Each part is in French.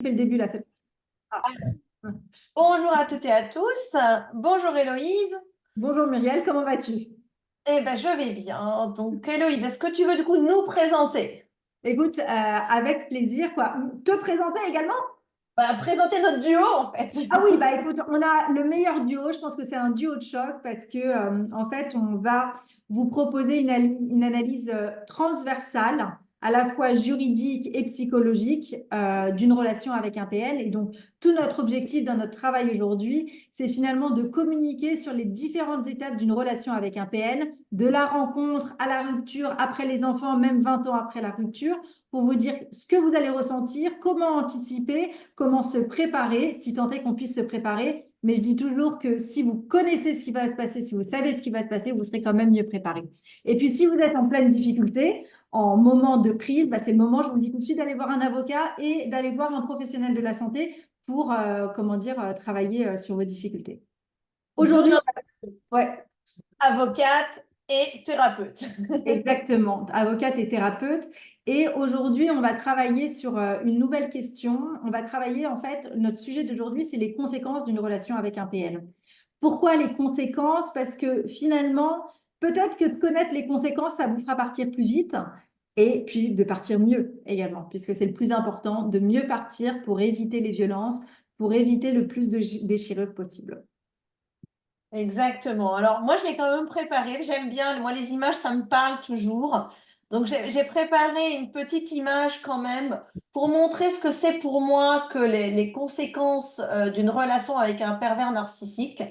Fais le début là. Ah. Bonjour à toutes et à tous. Bonjour Héloïse. Bonjour Muriel, comment vas-tu? Eh ben, je vais bien. Donc, Héloïse, est-ce que tu veux du coup nous présenter? Écoute, avec plaisir, quoi. Te présenter également? Bah, présenter notre duo en fait. Ah oui, bah écoute, on a le meilleur duo. Je pense que c'est un duo de choc parce que en fait, on va vous proposer une analyse transversale, à la fois juridique et psychologique, d'une relation avec un PL. Et donc, tout notre objectif dans notre travail aujourd'hui, c'est finalement de communiquer sur les différentes étapes d'une relation avec un PL, de la rencontre à la rupture, après les enfants, même 20 ans après la rupture, pour vous dire ce que vous allez ressentir, comment anticiper, comment se préparer, si tant est qu'on puisse se préparer. Mais je dis toujours que si vous connaissez ce qui va se passer, si vous savez ce qui va se passer, vous serez quand même mieux préparé. Et puis, si vous êtes en pleine difficulté, en moment de crise, bah, c'est le moment, je vous le dis tout de suite, d'aller voir un avocat et d'aller voir un professionnel de la santé pour, comment dire, travailler sur vos difficultés. D'où Aujourd'hui, notre ouais, avocate et thérapeute. exactement, avocate et thérapeute. Et aujourd'hui, on va travailler sur une nouvelle question. On va travailler, en fait, notre sujet d'aujourd'hui, c'est les conséquences d'une relation avec un PL. Pourquoi les conséquences? Parce que finalement, peut-être que de connaître les conséquences, ça vous fera partir plus vite et puis de partir mieux également, puisque c'est le plus important, de mieux partir pour éviter les violences, pour éviter le plus de déchirures possible. Exactement. Alors, moi, j'ai quand même préparé. J'aime bien, moi, les images, ça me parle toujours. Donc, j'ai préparé une petite image quand même pour montrer ce que c'est pour moi que les conséquences d'une relation avec un pervers narcissique.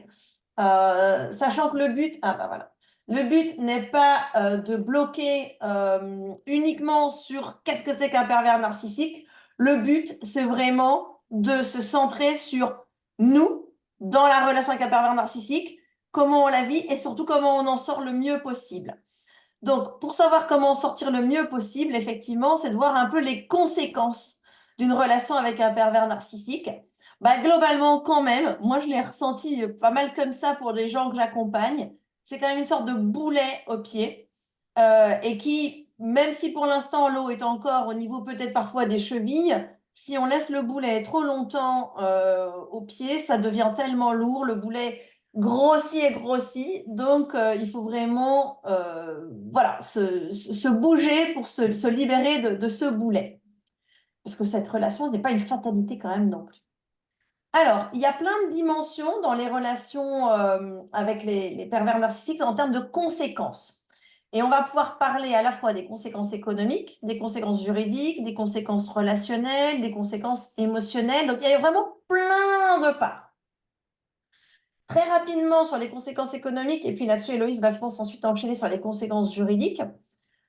Sachant que le but, ah bah voilà, le but n'est pas de bloquer uniquement sur qu'est-ce que c'est qu'un pervers narcissique. Le but, c'est vraiment de se centrer sur nous dans la relation avec un pervers narcissique, comment on la vit et surtout comment on en sort le mieux possible. Donc, pour savoir comment en sortir le mieux possible, effectivement, c'est de voir un peu les conséquences d'une relation avec un pervers narcissique. Bah, globalement, quand même, moi je l'ai ressenti pas mal comme ça pour les gens que j'accompagne. C'est quand même une sorte de boulet au pied et qui, même si pour l'instant l'eau est encore au niveau peut-être parfois des chevilles, si on laisse le boulet trop longtemps au pied, ça devient tellement lourd, le boulet grossit et grossit. Donc, il faut vraiment voilà, se bouger pour se libérer de ce boulet. Parce que cette relation n'est pas une fatalité quand même non plus. Alors, il y a plein de dimensions dans les relations avec les pervers narcissiques en termes de conséquences. Et on va pouvoir parler à la fois des conséquences économiques, des conséquences juridiques, des conséquences relationnelles, des conséquences émotionnelles. Donc, il y a vraiment plein de parts. Très rapidement sur les conséquences économiques, et puis là-dessus, Héloïse va, je pense, ensuite enchaîner sur les conséquences juridiques.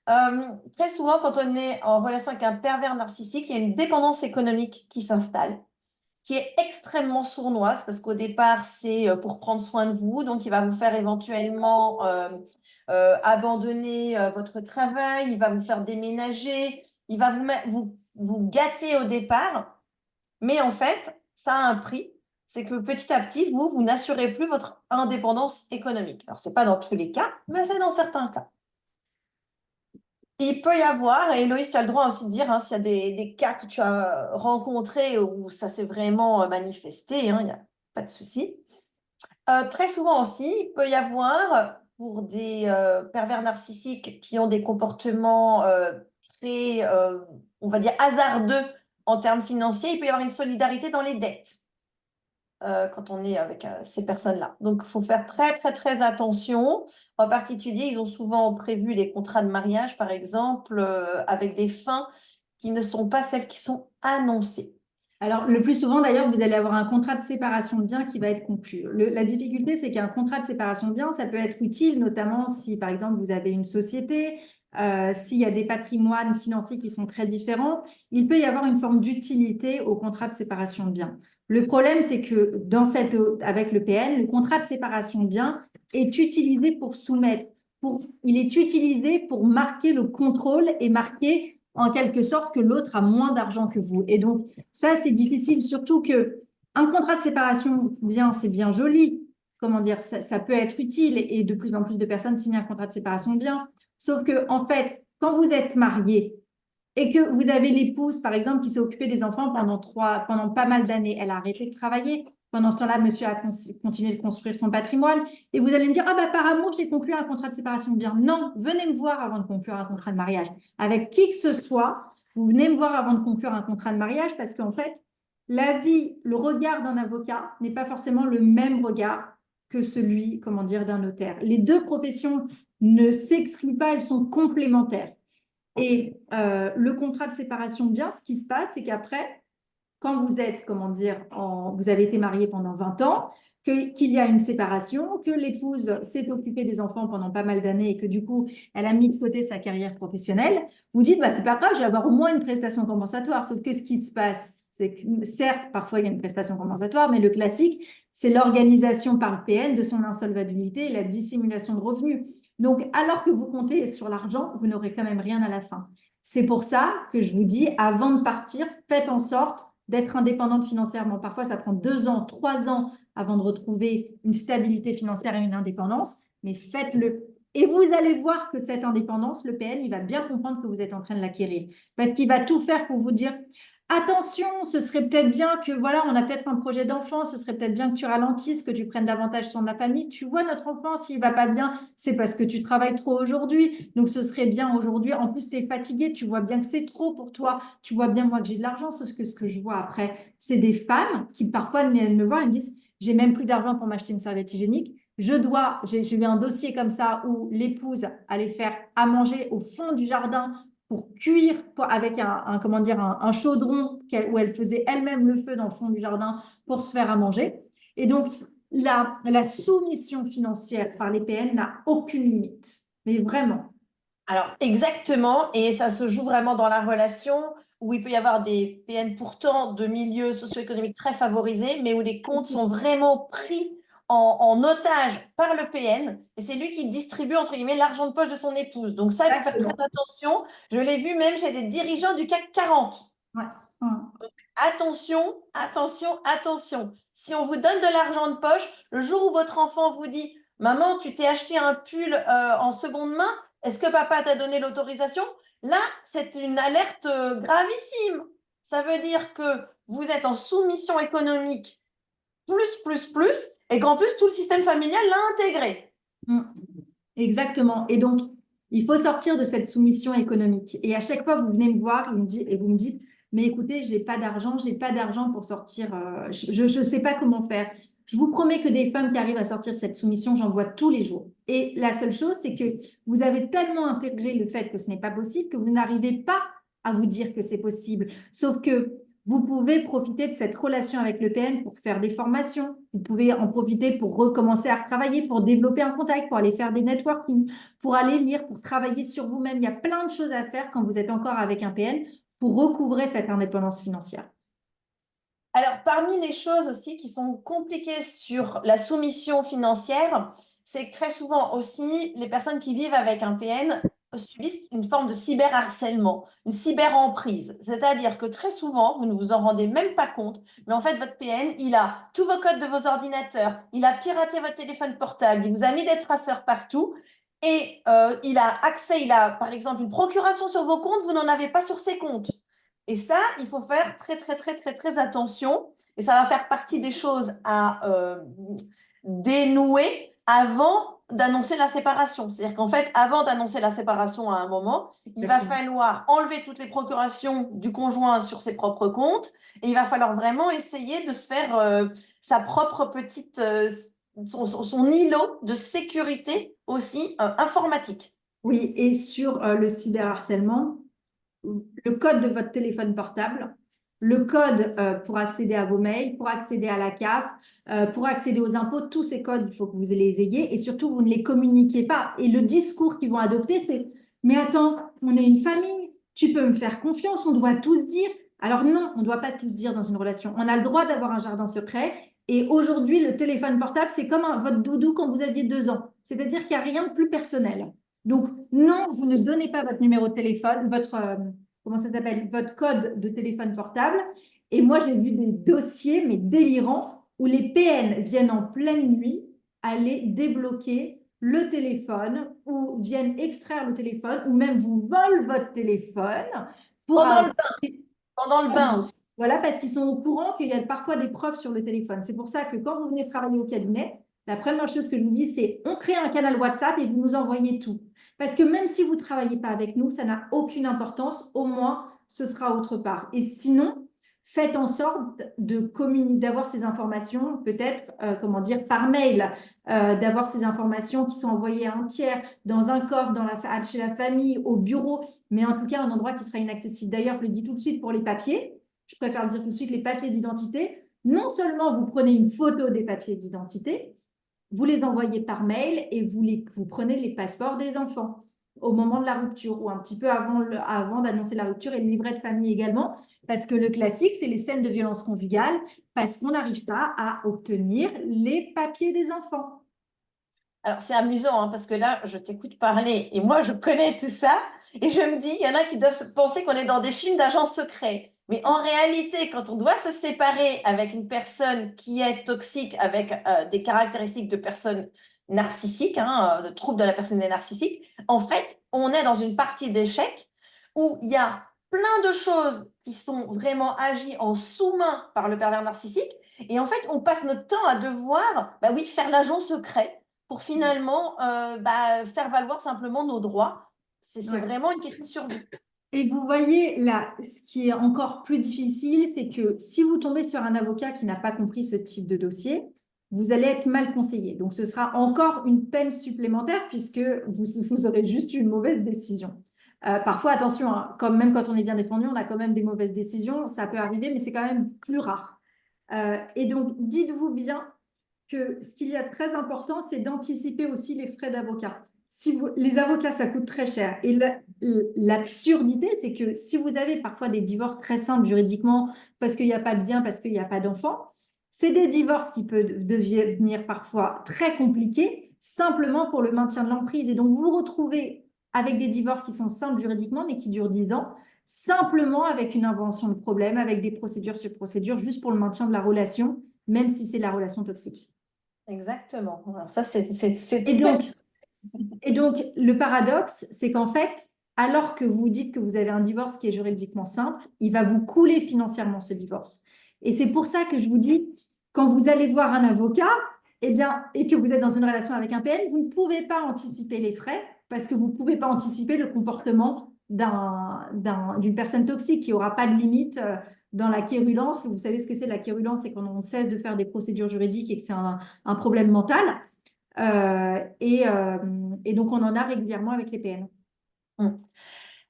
Très souvent, quand on est en relation avec un pervers narcissique, il y a une dépendance économique qui s'installe, qui est extrêmement sournoise, parce qu'au départ, c'est pour prendre soin de vous, donc il va vous faire éventuellement abandonner votre travail, il va vous faire déménager, il va vous gâter au départ, mais en fait, ça a un prix, c'est que petit à petit, vous n'assurez plus votre indépendance économique. Alors, ce n'est pas dans tous les cas, mais c'est dans certains cas. Il peut y avoir, et Héloïse, tu as le droit aussi de dire hein, s'il y a des cas que tu as rencontrés où ça s'est vraiment manifesté, hein, il n'y a pas de souci. Très souvent aussi, il peut y avoir, pour des pervers narcissiques qui ont des comportements très, on va dire, hasardeux en termes financiers, il peut y avoir une solidarité dans les dettes quand on est avec ces personnes-là. Donc, il faut faire très, très, très attention. En particulier, ils ont souvent prévu les contrats de mariage, par exemple, avec des fins qui ne sont pas celles qui sont annoncées. Alors, le plus souvent, d'ailleurs, vous allez avoir un contrat de séparation de biens qui va être conclu. La difficulté, c'est qu'un contrat de séparation de biens, ça peut être utile, notamment si, par exemple, vous avez une société, s'il y a des patrimoines financiers qui sont très différents, il peut y avoir une forme d'utilité au contrat de séparation de biens. Le problème, c'est que avec le PL, le contrat de séparation de biens est utilisé pour soumettre, il est utilisé pour marquer le contrôle et marquer en quelque sorte que l'autre a moins d'argent que vous. Et donc, ça, c'est difficile, surtout que un contrat de séparation, bien, c'est bien joli. Comment dire, ça peut être utile et de plus en plus de personnes signent un contrat de séparation bien. Sauf que, en fait, quand vous êtes marié, et que vous avez l'épouse, par exemple, qui s'est occupée des enfants pendant pas mal d'années, elle a arrêté de travailler. Pendant ce temps-là, monsieur a continué de construire son patrimoine. Et vous allez me dire, ah bah par amour, j'ai conclu un contrat de séparation de biens. Non, venez me voir avant de conclure un contrat de mariage. Avec qui que ce soit, vous venez me voir avant de conclure un contrat de mariage parce qu'en fait, l'avis, le regard d'un avocat n'est pas forcément le même regard que celui, comment dire, d'un notaire. Les deux professions ne s'excluent pas, elles sont complémentaires. Et le contrat de séparation de biens, ce qui se passe, c'est qu'après, quand vous êtes, comment dire, vous avez été marié pendant 20 ans, qu'il y a une séparation, que l'épouse s'est occupée des enfants pendant pas mal d'années et que du coup, elle a mis de côté sa carrière professionnelle, vous dites, bah, c'est pas grave, je vais avoir au moins une prestation compensatoire. Sauf que ce qui se passe, c'est que certes, parfois il y a une prestation compensatoire, mais le classique, c'est l'organisation par le PN de son insolvabilité et la dissimulation de revenus. Donc, alors que vous comptez sur l'argent, vous n'aurez quand même rien à la fin. C'est pour ça que je vous dis, avant de partir, faites en sorte d'être indépendante financièrement. Parfois, ça prend 2 ans, 3 ans avant de retrouver une stabilité financière et une indépendance, mais faites-le. Et vous allez voir que cette indépendance, le PN, il va bien comprendre que vous êtes en train de l'acquérir. Parce qu'il va tout faire pour vous dire, attention, ce serait peut-être bien que, voilà, on a peut-être un projet d'enfant, ce serait peut-être bien que tu ralentisses, que tu prennes davantage soin de la famille. Tu vois, notre enfant, s'il va pas bien, c'est parce que tu travailles trop aujourd'hui. Donc, ce serait bien aujourd'hui. En plus, tu es fatigué, tu vois bien que c'est trop pour toi. Tu vois bien, moi, que j'ai de l'argent. Sauf que ce que je vois après, c'est des femmes qui, parfois, me voient et me disent, j'ai même plus d'argent pour m'acheter une serviette hygiénique. J'ai eu un dossier comme ça où l'épouse allait faire à manger au fond du jardin pour cuire avec comment dire, un chaudron où elle faisait elle-même le feu dans le fond du jardin pour se faire à manger. Et donc, la soumission financière par les PN n'a aucune limite. Mais vraiment. Alors, exactement, et ça se joue vraiment dans la relation où il peut y avoir des PN pourtant de milieux socio-économiques très favorisés, mais où les comptes sont vraiment pris en otage par le PN, et c'est lui qui distribue, entre guillemets, l'argent de poche de son épouse. Donc ça, il faut faire très Exactement. attention. Je l'ai vu même chez des dirigeants du CAC 40. Ouais. Ouais. Attention, attention, attention. Si on vous donne de l'argent de poche, le jour où votre enfant vous dit, Maman, tu t'es acheté un pull en seconde main, est-ce que papa t'a donné l'autorisation? Là, c'est une alerte gravissime. Ça veut dire que vous êtes en soumission économique plus, et qu'en plus, tout le système familial l'a intégré. Mm. Exactement. Et donc, il faut sortir de cette soumission économique. Et à chaque fois, vous venez me voir et vous me dites, mais écoutez, j'ai pas d'argent pour sortir, je ne sais pas comment faire. Je vous promets que des femmes qui arrivent à sortir de cette soumission, j'en vois tous les jours. Et la seule chose, c'est que vous avez tellement intégré le fait que ce n'est pas possible que vous n'arrivez pas à vous dire que c'est possible. Sauf que vous pouvez profiter de cette relation avec le PN pour faire des formations. Vous pouvez en profiter pour recommencer à retravailler, pour développer un contact, pour aller faire des networking, pour aller lire, pour travailler sur vous-même. Il y a plein de choses à faire quand vous êtes encore avec un PN pour recouvrer cette indépendance financière. Alors, parmi les choses aussi qui sont compliquées sur la soumission financière, c'est que très souvent aussi, les personnes qui vivent avec un PN subissent une forme de cyberharcèlement, une cyberemprise. C'est-à-dire que très souvent, vous ne vous en rendez même pas compte, mais en fait, votre PN, il a tous vos codes de vos ordinateurs, il a piraté votre téléphone portable, il vous a mis des traceurs partout. Et il a accès, il a par exemple une procuration sur vos comptes, vous n'en avez pas sur ses comptes. Et ça, il faut faire très, très, très, très, très attention. Et ça va faire partie des choses à dénouer avant d'annoncer la séparation. C'est-à-dire qu'en fait, avant d'annoncer la séparation à un moment, il va falloir enlever toutes les procurations du conjoint sur ses propres comptes et il va falloir vraiment essayer de se faire sa propre petite, son îlot de sécurité aussi informatique. Oui, et sur le cyberharcèlement, le code de votre téléphone portable, le code pour accéder à vos mails, pour accéder à la CAF, pour accéder aux impôts, tous ces codes, il faut que vous les ayez et surtout, vous ne les communiquez pas. Et le discours qu'ils vont adopter, c'est mais attends, on est une famille, tu peux me faire confiance, on doit tous dire. Alors non, on ne doit pas tous dire dans une relation. On a le droit d'avoir un jardin secret. Et aujourd'hui, le téléphone portable, c'est comme votre doudou quand vous aviez 2 ans. C'est-à-dire qu'il n'y a rien de plus personnel. Donc, non, vous ne donnez pas votre numéro de téléphone, comment ça s'appelle, votre code de téléphone portable. Et moi, j'ai vu des dossiers, mais délirants, où les PN viennent en pleine nuit aller débloquer le téléphone ou viennent extraire le téléphone ou même vous volent votre téléphone pour Pendant le avoir... bain, pendant le bain aussi. Voilà, parce qu'ils sont au courant qu'il y a parfois des preuves sur le téléphone. C'est pour ça que quand vous venez travailler au cabinet, la première chose que je vous dis, c'est on crée un canal WhatsApp et vous nous envoyez tout. Parce que même si vous ne travaillez pas avec nous, ça n'a aucune importance. Au moins, ce sera autre part. Et sinon, faites en sorte de d'avoir ces informations, peut-être, comment dire, par mail, d'avoir ces informations qui sont envoyées à un tiers, dans un coffre, chez la famille, au bureau, mais en tout cas, un endroit qui sera inaccessible. D'ailleurs, je le dis tout de suite pour les papiers. Je préfère le dire tout de suite, les papiers d'identité. Non seulement vous prenez une photo des papiers d'identité, vous les envoyez par mail et vous prenez les passeports des enfants au moment de la rupture ou un petit peu avant d'annoncer la rupture et le livret de famille également, parce que le classique, c'est les scènes de violence conjugale, parce qu'on n'arrive pas à obtenir les papiers des enfants. Alors, c'est amusant, hein, parce que là, je t'écoute parler et moi, je connais tout ça. Et je me dis, il y en a qui doivent penser qu'on est dans des films d'agents secrets. Mais en réalité, quand on doit se séparer avec une personne qui est toxique, avec des caractéristiques de personnes narcissiques, hein, de troubles de la personnalité narcissique, en fait, on est dans une partie d'échec où il y a plein de choses qui sont vraiment agies en sous-main par le pervers narcissique. Et en fait, on passe notre temps à devoir, bah oui, faire l'agent secret pour finalement faire valoir simplement nos droits. C'est Ouais. vraiment une question de survie. Et vous voyez là, ce qui est encore plus difficile, c'est que si vous tombez sur un avocat qui n'a pas compris ce type de dossier, vous allez être mal conseillé. Donc, ce sera encore une peine supplémentaire puisque vous aurez juste une mauvaise décision. Parfois, attention, hein, même quand on est bien défendu, on a quand même des mauvaises décisions. Ça peut arriver, mais c'est quand même plus rare. Et donc, dites-vous bien que ce qu'il y a de très important, c'est d'anticiper aussi les frais d'avocat. Les avocats, ça coûte très cher. Et l'absurdité, c'est que si vous avez parfois des divorces très simples juridiquement, parce qu'il n'y a pas de bien, parce qu'il n'y a pas d'enfant, c'est des divorces qui peuvent devenir parfois très compliqués, simplement pour le maintien de l'emprise. Et donc, vous vous retrouvez avec des divorces qui sont simples juridiquement, mais qui durent 10 ans, simplement avec une invention de problème, avec des procédures sur procédures, juste pour le maintien de la relation, même si c'est la relation toxique. Exactement. Alors ça, c'est Et tout bête. donc, et donc, le paradoxe, c'est qu'en fait, alors que vous dites que vous avez un divorce qui est juridiquement simple, il va vous couler financièrement ce divorce. Et c'est pour ça que je vous dis, quand vous allez voir un avocat, eh bien, et que vous êtes dans une relation avec un PN, vous ne pouvez pas anticiper les frais parce que vous ne pouvez pas anticiper le comportement d'une personne toxique qui n'aura pas de limite dans la quérulence. Vous savez ce que c'est la quérulence, c'est quand on cesse de faire des procédures juridiques et que c'est un problème mental. Et donc, on en a régulièrement avec les PN. Hum.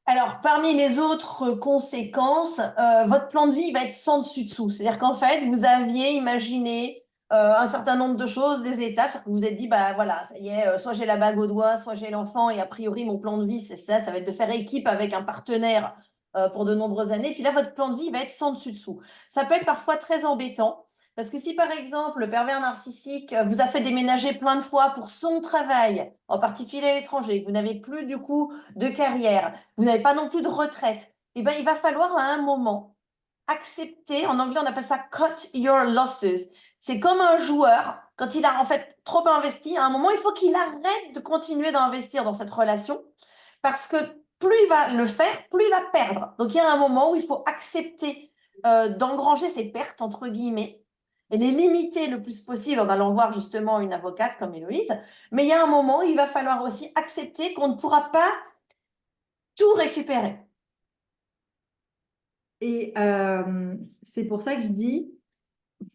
Alors, parmi les autres conséquences, votre plan de vie va être sans dessus-dessous. C'est-à-dire qu'en fait, vous aviez imaginé un certain nombre de choses, des étapes. C'est-à-dire que vous vous êtes dit, bah voilà, ça y est, soit j'ai la bague au doigt, soit j'ai l'enfant, et a priori, mon plan de vie, c'est ça va être de faire équipe avec un partenaire pour de nombreuses années. Puis là, votre plan de vie va être sans dessus-dessous. Ça peut être parfois très embêtant. Parce que si par exemple le pervers narcissique vous a fait déménager plein de fois pour son travail, en particulier à l'étranger, que vous n'avez plus du coup de carrière, vous n'avez pas non plus de retraite, eh ben, il va falloir à un moment accepter, en anglais on appelle ça cut your losses. C'est comme un joueur, quand il a en fait trop investi, à un moment il faut qu'il arrête de continuer d'investir dans cette relation, parce que plus il va le faire, plus il va perdre. Donc il y a un moment où il faut accepter d'engranger ses pertes, entre guillemets, et les limiter le plus possible en allant voir justement une avocate comme Héloïse. Mais il y a un moment où il va falloir aussi accepter qu'on ne pourra pas tout récupérer. Et c'est pour ça que je dis,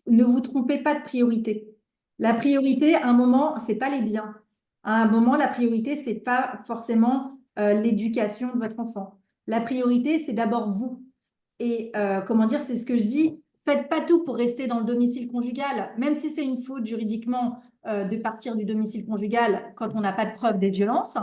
ne vous trompez pas de priorité. La priorité, à un moment, c'est pas les biens. À un moment, la priorité, c'est pas forcément l'éducation de votre enfant. La priorité, c'est d'abord vous. Et comment dire, c'est ce que je dis, faites pas tout pour rester dans le domicile conjugal, même si c'est une faute juridiquement de partir du domicile conjugal quand on n'a pas de preuve des violences.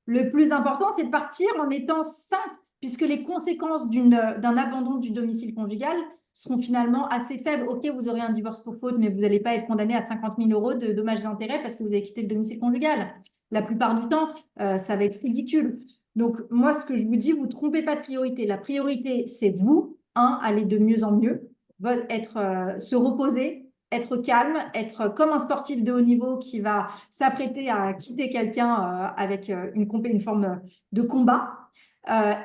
Le plus important, c'est de partir en étant sain, puisque les conséquences d'un abandon du domicile conjugal seront finalement assez faibles. Ok, vous aurez un divorce pour faute, mais vous n'allez pas être condamné à 50 000 euros de dommages et intérêts parce que vous avez quitté le domicile conjugal. La plupart du temps, ça va être ridicule. Donc, moi, ce que je vous dis, vous ne trompez pas de priorité. La priorité, c'est vous, aller de mieux en mieux, se reposer, être calme, être comme un sportif de haut niveau qui va s'apprêter à quitter quelqu'un avec une forme de combat.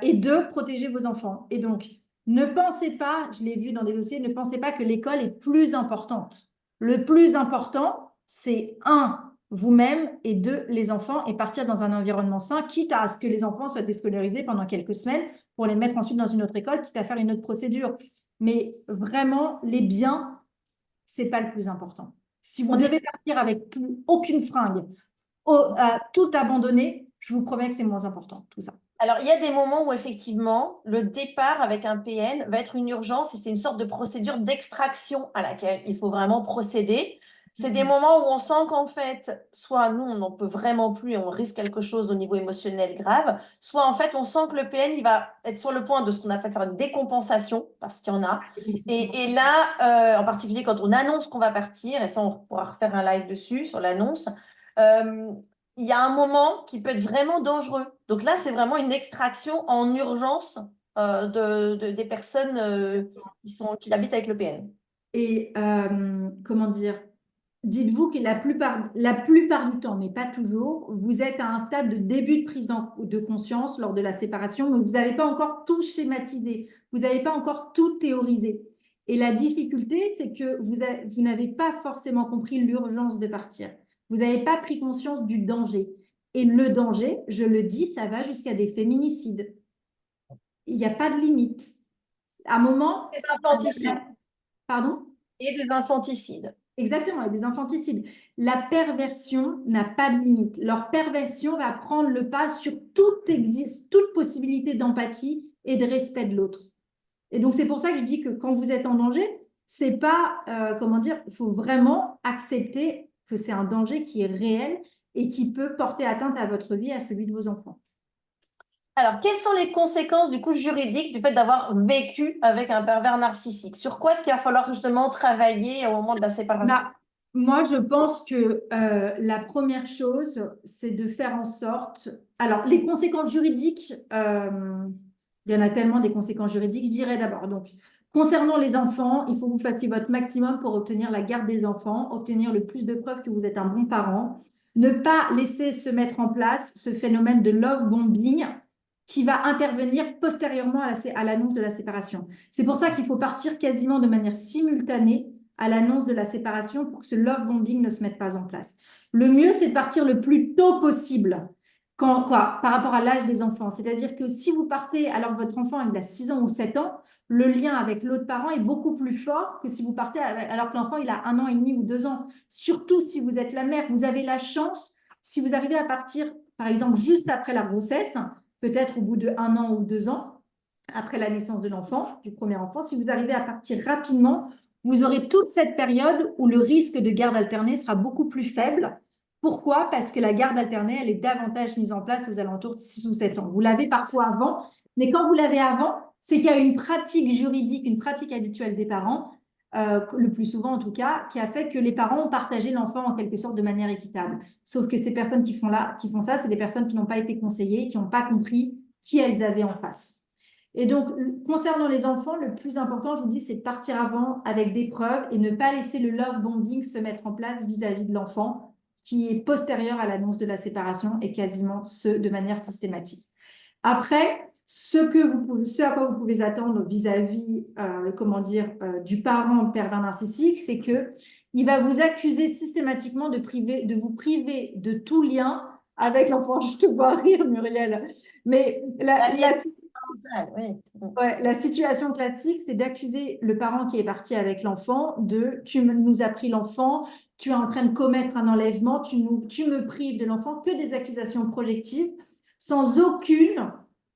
et deux, protéger vos enfants. Et donc, ne pensez pas, je l'ai vu dans des dossiers, ne pensez pas que l'école est plus importante. Le plus important, c'est un, vous-même, et deux, les enfants, et partir dans un environnement sain, quitte à ce que les enfants soient déscolarisés pendant quelques semaines pour les mettre ensuite dans une autre école, quitte à faire une autre procédure. Mais vraiment, les biens, c'est pas le plus important. Si vous On est devez partir avec plus aucune fringue, tout abandonner, je vous promets que c'est moins important, tout ça. Alors, il y a des moments où effectivement, le départ avec un PN va être une urgence et c'est une sorte de procédure d'extraction à laquelle il faut vraiment procéder. C'est des moments où on sent qu'en fait, soit nous, on n'en peut vraiment plus et on risque quelque chose au niveau émotionnel grave, soit en fait, on sent que le PN, il va être sur le point de ce qu'on appelle faire une décompensation, parce qu'il y en a. Et là, en particulier quand on annonce qu'on va partir, et ça, on pourra refaire un live dessus, sur l'annonce, euh, il y a un moment qui peut être vraiment dangereux. Donc là, c'est vraiment une extraction en urgence des personnes qui habitent avec le PN. Et comment dire, dites-vous que la plupart du temps, mais pas toujours, vous êtes à un stade de début de prise de conscience lors de la séparation, mais vous n'avez pas encore tout schématisé, vous n'avez pas encore tout théorisé. Et la difficulté, c'est que vous n'avez pas forcément compris l'urgence de partir. Vous n'avez pas pris conscience du danger. Et le danger, je le dis, ça va jusqu'à des féminicides. Il n'y a pas de limite. À un moment, Des infanticides. pardon? Et des infanticides. Exactement, et des infanticides. La perversion n'a pas de limite. Leur perversion va prendre le pas sur toute possibilité d'empathie et de respect de l'autre. Et donc, c'est pour ça que je dis que quand vous êtes en danger, c'est pas, comment dire, il faut vraiment accepter que c'est un danger qui est réel et qui peut porter atteinte à votre vie et à celui de vos enfants. Alors, quelles sont les conséquences du coup juridiques du fait d'avoir vécu avec un pervers narcissique? Sur quoi est-ce qu'il va falloir justement travailler au moment de la séparation? Bah, moi, je pense que la première chose, c'est de faire en sorte. Alors, les conséquences juridiques, il y en a tellement des conséquences juridiques. Je dirais d'abord, donc, concernant les enfants, il faut que vous fassiez votre maximum pour obtenir la garde des enfants, obtenir le plus de preuves que vous êtes un bon parent, ne pas laisser se mettre en place ce phénomène de love bombing qui va intervenir postérieurement à l'annonce de la séparation. C'est pour ça qu'il faut partir quasiment de manière simultanée à l'annonce de la séparation pour que ce love bombing ne se mette pas en place. Le mieux, c'est de partir le plus tôt possible par rapport à l'âge des enfants. C'est-à-dire que si vous partez alors que votre enfant il a 6 ans ou 7 ans, le lien avec l'autre parent est beaucoup plus fort que si vous partez alors que l'enfant il a 1 an et demi ou 2 ans. Surtout si vous êtes la mère, vous avez la chance, si vous arrivez à partir, par exemple, juste après la grossesse, peut-être au bout de 1 an ou 2 ans, après la naissance de l'enfant, du premier enfant, si vous arrivez à partir rapidement, vous aurez toute cette période où le risque de garde alternée sera beaucoup plus faible. Pourquoi? Parce que la garde alternée, elle est davantage mise en place aux alentours de 6 ou 7 ans. Vous l'avez parfois avant, mais quand vous l'avez avant, c'est qu'il y a une pratique juridique, une pratique habituelle des parents, le plus souvent en tout cas, qui a fait que les parents ont partagé l'enfant en quelque sorte de manière équitable. Sauf que ces personnes qui font ça, c'est des personnes qui n'ont pas été conseillées, qui n'ont pas compris qui elles avaient en face. Et donc, concernant les enfants, le plus important, je vous dis, c'est de partir avant avec des preuves et ne pas laisser le love bombing se mettre en place vis-à-vis de l'enfant qui est postérieur à l'annonce de la séparation et quasiment ce de manière systématique. Après, ce à quoi vous pouvez attendre vis-à-vis, comment dire, du parent pervers narcissique, c'est que il va vous accuser systématiquement de vous priver de tout lien avec l'enfant. Je te vois rire, Muriel. Mais L'aliénation parentale, oui. ouais, la situation classique, c'est d'accuser le parent qui est parti avec l'enfant de nous as pris l'enfant, tu es en train de commettre un enlèvement, tu me prives de l'enfant, que des accusations projectives, sans aucune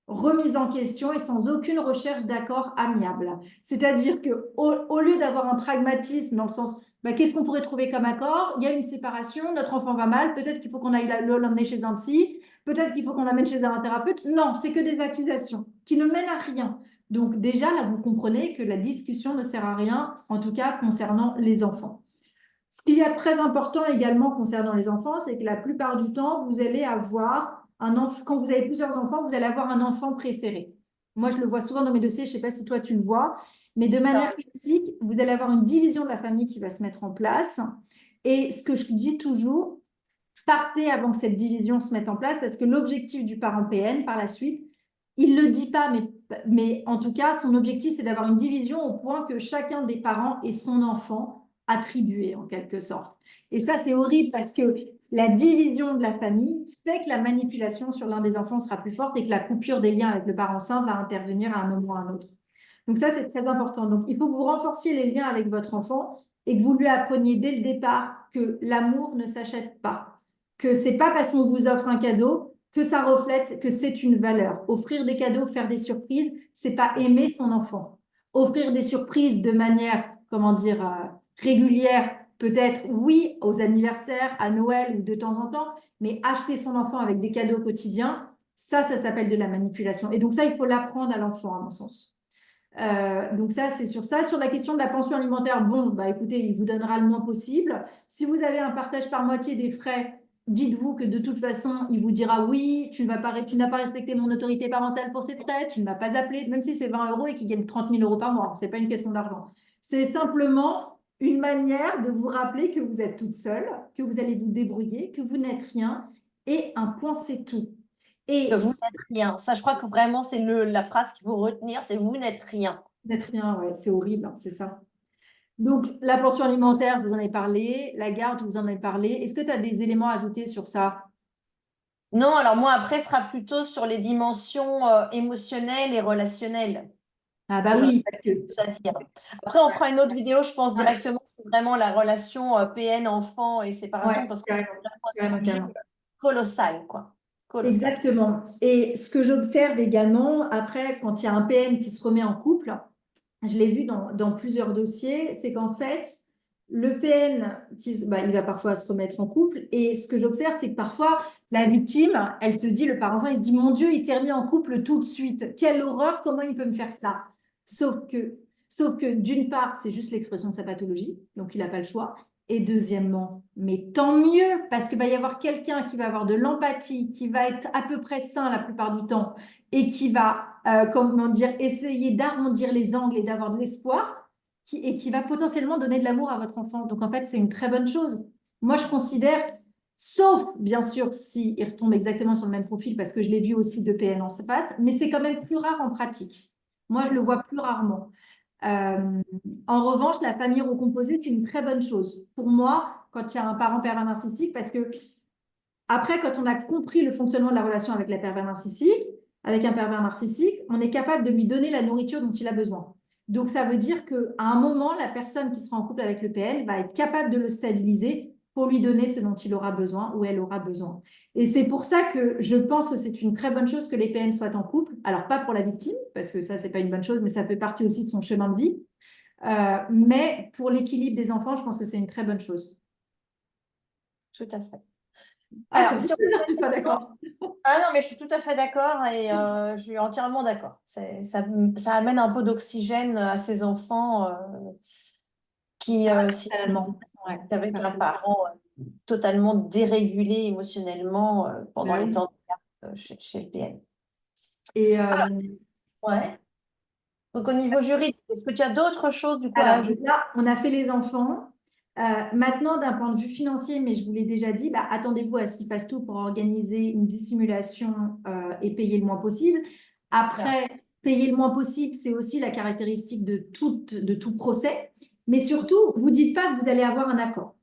remise en question et sans aucune recherche d'accord amiable. C'est-à-dire que au lieu d'avoir un pragmatisme dans le sens, bah, qu'est-ce qu'on pourrait trouver comme accord? Il y a une séparation, notre enfant va mal, peut-être qu'il faut qu'on aille l'emmener chez un psy, peut-être qu'il faut qu'on l'amène chez un thérapeute. Non, c'est que des accusations qui ne mènent à rien. Donc déjà, là, vous comprenez que la discussion ne sert à rien, en tout cas concernant les enfants. Ce qu'il y a de très important également concernant les enfants, c'est que la plupart du temps, vous allez avoir un enfant, quand vous avez plusieurs enfants, vous allez avoir un enfant préféré. Moi, je le vois souvent dans mes dossiers, je ne sais pas si toi tu le vois, mais de manière classique, vous allez avoir une division de la famille qui va se mettre en place. Et ce que je dis toujours, partez avant que cette division se mette en place, parce que l'objectif du parent PN, par la suite, Il ne le dit pas, mais en tout cas, son objectif, c'est d'avoir une division au point que chacun des parents ait son enfant attribué, en quelque sorte. Et ça, c'est horrible parce que la division de la famille fait que la manipulation sur l'un des enfants sera plus forte et que la coupure des liens avec le parent sain va intervenir à un moment ou à un autre. Donc ça, c'est très important. Donc, il faut que vous renforciez les liens avec votre enfant et que vous lui appreniez dès le départ que l'amour ne s'achète pas, que c'est pas parce qu'on vous offre un cadeau que ça reflète que c'est une valeur. Offrir des cadeaux, faire des surprises, c'est pas aimer son enfant. Offrir des surprises de manière, comment dire, régulière, peut-être, oui, aux anniversaires, à Noël ou de temps en temps, mais acheter son enfant avec des cadeaux quotidiens, ça s'appelle de la manipulation. Et donc ça, il faut l'apprendre à l'enfant, à mon sens. Donc ça, c'est sur ça. Sur la question de la pension alimentaire, bon, bah écoutez, il vous donnera le moins possible. Si vous avez un partage par moitié des frais, dites-vous que de toute façon, il vous dira oui, tu n'as pas respecté mon autorité parentale pour ces frais, tu ne m'as pas appelé, même si c'est 20 euros et qu'il gagne 30 000 euros par mois. C'est pas une question d'argent. C'est simplement une manière de vous rappeler que vous êtes toute seule, que vous allez vous débrouiller, que vous n'êtes rien, et un point, c'est tout. Que Et vous n'êtes rien. Ça, je crois que vraiment, c'est la phrase qu'il faut retenir, c'est vous n'êtes rien. n'être rien, ouais, c'est horrible, hein, c'est ça. Donc, la pension alimentaire, je vous en ai parlé. La garde, je vous en ai parlé. Est-ce que tu as des éléments à ajouter sur ça? Non, alors moi, après, ce sera plutôt sur les dimensions émotionnelles et relationnelles Ah bah que j'aurais oui, parce que plus à dire. Après, on fera une autre vidéo, je pense ouais, directement, c'est vraiment la relation PN, enfant et séparation, ouais, parce que carrément, c'est vraiment un carrément, sujet carrément. colossal, quoi. Colossal. Exactement. Et ce que j'observe également, après, quand il y a un PN qui se remet en couple, je l'ai vu dans plusieurs dossiers, c'est qu'en fait, le PN, il va parfois se remettre en couple. Et ce que j'observe, c'est que parfois, la victime, elle se dit, le parent, il se dit, mon Dieu, il s'est remis en couple tout de suite. Quelle horreur, comment il peut me faire ça? Sauf que, sauf que d'une part, c'est juste l'expression de sa pathologie, donc il n'a pas le choix. Et deuxièmement, mais tant mieux, parce qu'il va y avoir quelqu'un qui va avoir de l'empathie, qui va être à peu près sain la plupart du temps, et qui va, comment dire, essayer d'arrondir les angles et d'avoir de l'espoir, et qui va potentiellement donner de l'amour à votre enfant. Donc en fait, c'est une très bonne chose. Moi, je considère, sauf bien sûr si il retombe exactement sur le même profil, parce que je l'ai vu aussi de PN en face, mais c'est quand même plus rare en pratique. Moi, je le vois plus rarement. Euh, En revanche, la famille recomposée, c'est une très bonne chose. Pour moi, quand il y a un parent pervers narcissique, parce que après, quand on a compris le fonctionnement de la relation avec la pervers narcissique, avec un pervers narcissique, on est capable de lui donner la nourriture dont il a besoin. Donc, ça veut dire qu'à un moment, la personne qui sera en couple avec le PL va être capable de le stabiliser pour lui donner ce dont il aura besoin ou elle aura besoin. Et c'est pour ça que je pense que c'est une très bonne chose que les PN soient en couple. Alors, pas pour la victime, parce que ça, c'est pas une bonne chose, mais ça fait partie aussi de son chemin de vie. Mais pour l'équilibre des enfants, je pense que c'est une très bonne chose. Tout à fait. Ah, ça Alors, me fait si on plaisir que tu sois fait... d'accord. Ah non, mais je suis tout à fait d'accord et je suis entièrement d'accord. Ça amène un peu d'oxygène à ces enfants qui, si Totalement. Ouais. avec un parent totalement dérégulé émotionnellement pendant Bah les oui. temps de garde chez le PN. Et Ouais. Donc, au niveau juridique, est-ce que tu as d'autres choses du coup à alors, donc ajouter? là, on a fait les enfants. Maintenant, d'un point de vue financier, mais je vous l'ai déjà dit, bah, attendez-vous à ce qu'ils fassent tout pour organiser une dissimulation et payer le moins possible. Bien. Après, payer le moins possible, c'est aussi la caractéristique de tout procès. Mais surtout, vous ne dites pas que vous allez avoir un accord.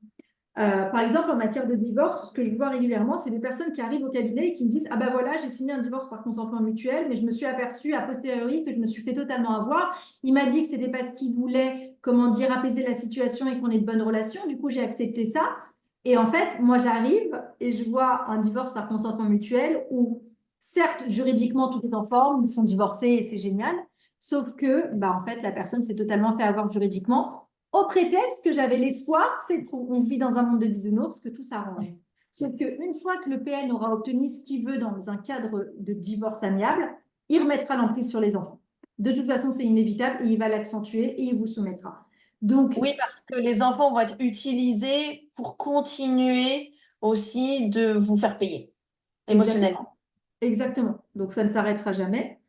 Par exemple, en matière de divorce, ce que je vois régulièrement, c'est des personnes qui arrivent au cabinet et qui me disent: ah ben voilà, j'ai signé un divorce par consentement mutuel, mais je me suis aperçue a posteriori que je me suis fait totalement avoir. Il m'a dit que c'était parce qu'il voulait, comment dire, apaiser la situation et qu'on ait de bonnes relations. Du coup, j'ai accepté ça. Et en fait, moi, j'arrive et je vois un divorce par consentement mutuel où, certes, juridiquement, tout est en forme, ils sont divorcés et c'est génial. Sauf que, bah, en fait, la personne s'est totalement fait avoir juridiquement au prétexte que j'avais l'espoir, c'est qu'on vit dans un monde de bisounours, que tout s'arrange. Sauf qu'une fois que le PN aura obtenu ce qu'il veut dans un cadre de divorce amiable, il remettra l'emprise sur les enfants. De toute façon, c'est inévitable et il va l'accentuer et il vous soumettra. Donc, Oui, parce que les enfants vont être utilisés pour continuer aussi de vous faire payer émotionnellement. exactement. Exactement. Donc, ça ne s'arrêtera jamais.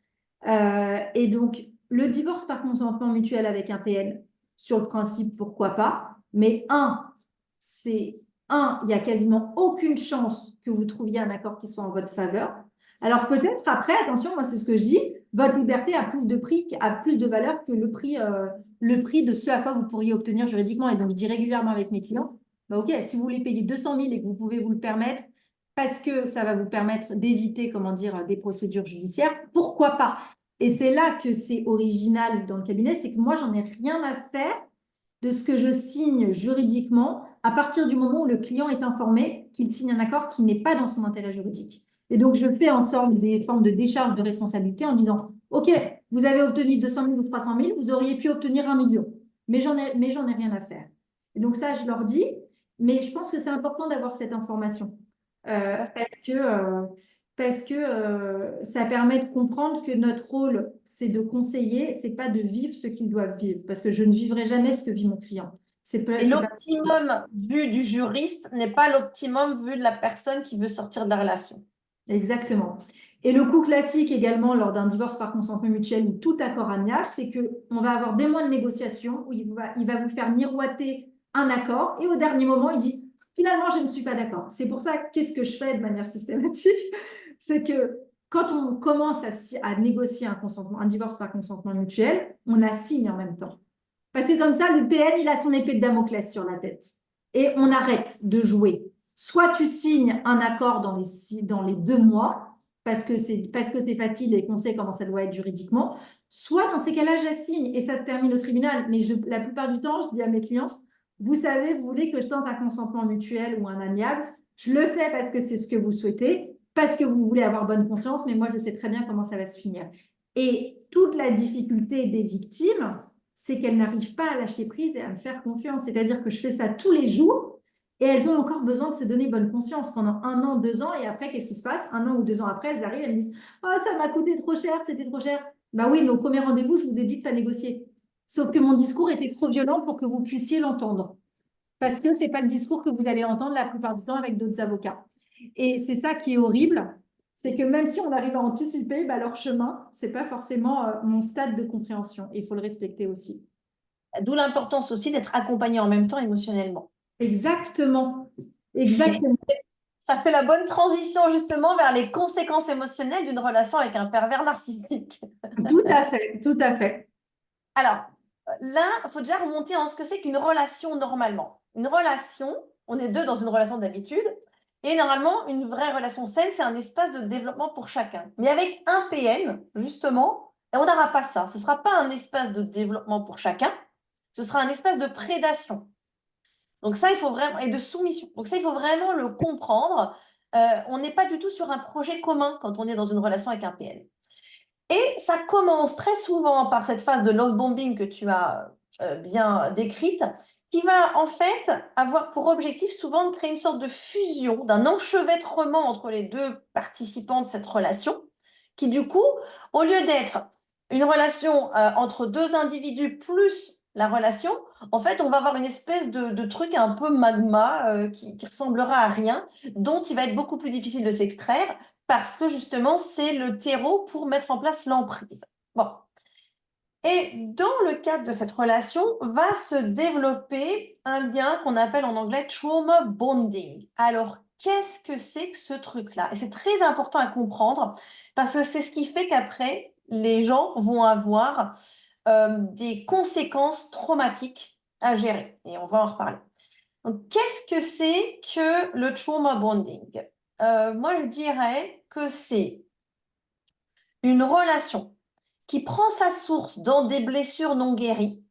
Et donc, le divorce par consentement mutuel avec un PN, sur le principe, pourquoi pas. Mais il y a quasiment aucune chance que vous trouviez un accord qui soit en votre faveur. Alors peut-être après, attention, moi c'est ce que je dis, votre liberté a plus de prix, a plus de valeur que le prix de ce à quoi vous pourriez obtenir juridiquement. Et donc je dis régulièrement avec mes clients, bah ok, si vous voulez payer 200 000 et que vous pouvez vous le permettre, parce que ça va vous permettre d'éviter, comment dire, des procédures judiciaires, pourquoi pas? Et c'est là que c'est original dans le cabinet, c'est que moi j'en ai rien à faire de ce que je signe juridiquement à partir du moment où le client est informé qu'il signe un accord qui n'est pas dans son intérêt juridique. Et donc, je fais en sorte des formes de décharge de responsabilité en disant, OK, vous avez obtenu 200 000 ou 300 000, vous auriez pu obtenir 1 million, mais j'en ai rien à faire. Et donc ça, je leur dis, mais je pense que c'est important d'avoir cette information parce que, ça permet de comprendre que notre rôle, c'est de conseiller, c'est pas de vivre ce qu'ils doivent vivre, parce que je ne vivrai jamais ce que vit mon client. Et C'est pas l'optimum vu du juriste n'est pas l'optimum vu de la personne qui veut sortir de la relation. exactement. Et le coup classique également lors d'un divorce par consentement mutuel ou tout accord amiable, c'est qu'on va avoir des mois de négociation où il va vous faire miroiter un accord et au dernier moment, il dit finalement, je ne suis pas d'accord. C'est pour ça, qu'est-ce que je fais de manière systématique? C'est que quand on commence à négocier un divorce par consentement mutuel, on assigne en même temps. Parce que comme ça, le PN, il a son épée de Damoclès sur la tête. Et on arrête de jouer. Soit tu signes un accord dans les 2 mois, parce que c'est facile et qu'on sait comment ça doit être juridiquement, soit dans ces cas-là, j'assigne et ça se termine au tribunal. Mais la plupart du temps, je dis à mes clients, vous savez, vous voulez que je tente un consentement mutuel ou un amiable, je le fais parce que c'est ce que vous souhaitez, parce que vous voulez avoir bonne conscience, mais moi, je sais très bien comment ça va se finir. Et toute la difficulté des victimes, c'est qu'elles n'arrivent pas à lâcher prise et à me faire confiance. C'est-à-dire que je fais ça tous les jours et elles ont encore besoin de se donner bonne conscience pendant 1 an, 2 ans. Et après, qu'est-ce qui se passe? 1 an ou 2 ans après, elles arrivent, elles me disent oh, ça m'a coûté trop cher, c'était trop cher. Bah oui, mais au premier rendez-vous, je vous ai dit de pas négocier. Sauf que mon discours était trop violent pour que vous puissiez l'entendre. Parce que ce n'est pas le discours que vous allez entendre la plupart du temps avec d'autres avocats. Et c'est ça qui est horrible, c'est que même si on arrive à anticiper, bah, leur chemin, ce n'est pas forcément mon stade de compréhension. Et il faut le respecter aussi. D'où l'importance aussi d'être accompagné en même temps émotionnellement. Exactement. Et Exactement. ça fait la bonne transition justement vers les conséquences émotionnelles d'une relation avec un pervers narcissique. Tout à fait. Tout à fait. Alors, là, il faut déjà remonter en ce que c'est qu'une relation normalement. Une relation, on est deux dans une relation d'habitude, et normalement, une vraie relation saine, c'est un espace de développement pour chacun. Mais avec un PN, justement, on n'aura pas ça. Ce ne sera pas un espace de développement pour chacun, ce sera un espace de prédation. Donc ça, il faut vraiment, et de soumission. Donc ça, il faut vraiment le comprendre. On n'est pas du tout sur un projet commun quand on est dans une relation avec un PN. Et ça commence très souvent par cette phase de love bombing que tu as bien décrite, qui va en fait avoir pour objectif souvent de créer une sorte de fusion, d'un enchevêtrement entre les deux participants de cette relation, qui du coup, au lieu d'être une relation entre deux individus plus la relation, en fait, on va avoir une espèce de truc un peu magma qui ressemblera à rien, dont il va être beaucoup plus difficile de s'extraire parce que justement, c'est le terreau pour mettre en place l'emprise. Bon. Et dans le cadre de cette relation, va se développer un lien qu'on appelle en anglais trauma bonding. Alors, qu'est-ce que c'est que ce truc-là? Et c'est très important à comprendre parce que c'est ce qui fait qu'après, les gens vont avoir des conséquences traumatiques à gérer. Et on va en reparler. Donc, qu'est-ce que c'est que le trauma bonding? Moi, je dirais que c'est une relation qui prend sa source dans des blessures non guéries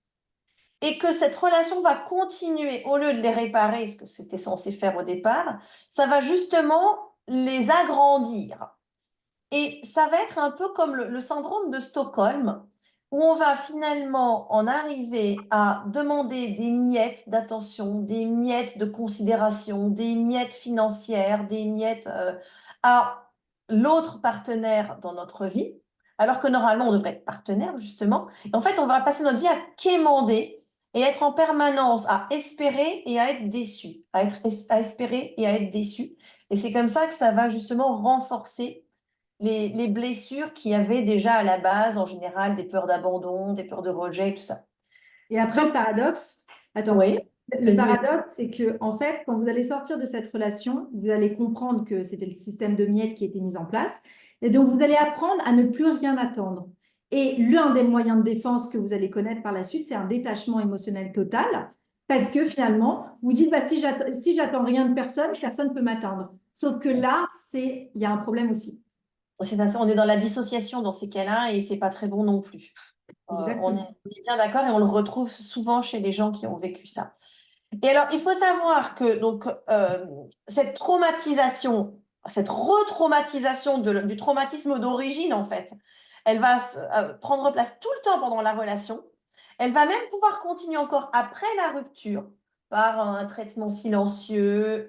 et que cette relation va continuer, au lieu de les réparer, ce que c'était censé faire au départ, ça va justement les agrandir. Et ça va être un peu comme le syndrome de Stockholm, où on va finalement en arriver à demander des miettes d'attention, des miettes de considération, des miettes financières, des miettes à l'autre partenaire dans notre vie, alors que normalement on devrait être partenaire justement. Et en fait, on va passer notre vie à quémander et être en permanence à espérer et à être déçu, à espérer et à être déçu. Et c'est comme ça que ça va justement renforcer les blessures qu'il y avait déjà à la base, en général, des peurs d'abandon, des peurs de rejet, tout ça. Et après, le Donc, paradoxe, attends, oui, le vas-y, vas-y. paradoxe, c'est que, en fait, quand vous allez sortir de cette relation, vous allez comprendre que c'était le système de miettes qui était mis en place. Et donc, vous allez apprendre à ne plus rien attendre. Et l'un des moyens de défense que vous allez connaître par la suite, c'est un détachement émotionnel total. Parce que finalement, vous dites, bah, si j'attends rien de personne, personne ne peut m'atteindre. Sauf que là, il y a un problème aussi. On est dans la dissociation dans ces cas-là et c'est pas très bon non plus. Exactement. On est bien d'accord et on le retrouve souvent chez les gens qui ont vécu ça. Et alors, il faut savoir que donc, cette traumatisation, cette retraumatisation du traumatisme d'origine, en fait, elle va prendre place tout le temps pendant la relation. Elle va même pouvoir continuer encore après la rupture par un traitement silencieux,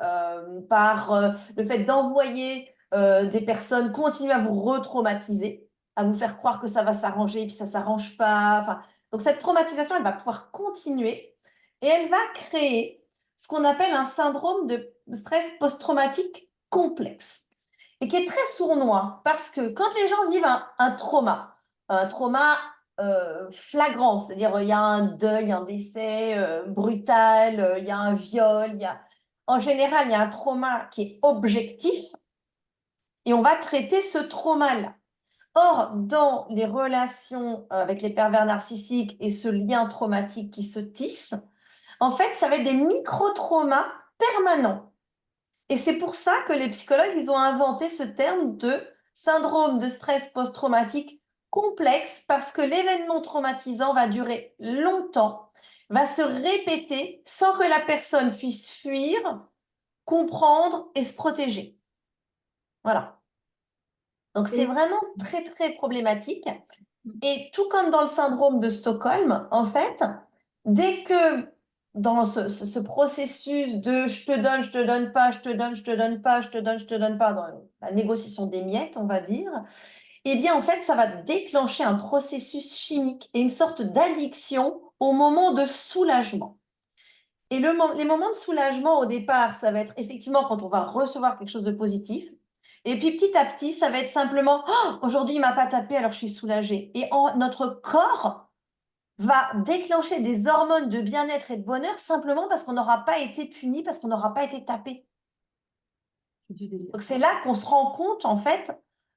par le fait d'envoyer des personnes continuer à vous retraumatiser, à vous faire croire que ça va s'arranger, puis ça ne s'arrange pas. Enfin, donc cette traumatisation, elle va pouvoir continuer et elle va créer ce qu'on appelle un syndrome de stress post-traumatique complexe et qui est très sournois parce que quand les gens vivent un trauma flagrant, c'est-à-dire il y a un deuil, un décès brutal, il y a un viol, en général, il y a un trauma qui est objectif et on va traiter ce trauma-là. Or, dans les relations avec les pervers narcissiques et ce lien traumatique qui se tisse, en fait, ça va être des micro-traumas permanents. Et c'est pour ça que les psychologues, ils ont inventé ce terme de syndrome de stress post-traumatique complexe parce que l'événement traumatisant va durer longtemps, va se répéter sans que la personne puisse fuir, comprendre et se protéger. Voilà. Donc c'est Et vraiment très, très problématique. Et tout comme dans le syndrome de Stockholm, en fait, dès que dans ce processus de je te donne pas, je te donne, je te donne pas, je te donne, je te donne pas, dans la négociation des miettes, on va dire, eh bien, en fait, ça va déclencher un processus chimique et une sorte d'addiction au moment de soulagement. Et les moments de soulagement, au départ, ça va être effectivement quand on va recevoir quelque chose de positif. Et puis petit à petit, ça va être simplement, oh, aujourd'hui, il m'a pas tapé, alors je suis soulagée. Et notre corps va déclencher des hormones de bien-être et de bonheur simplement parce qu'on n'aura pas été puni, parce qu'on n'aura pas été tapé. c'est du délire. Donc c'est là qu'on se rend compte, en fait,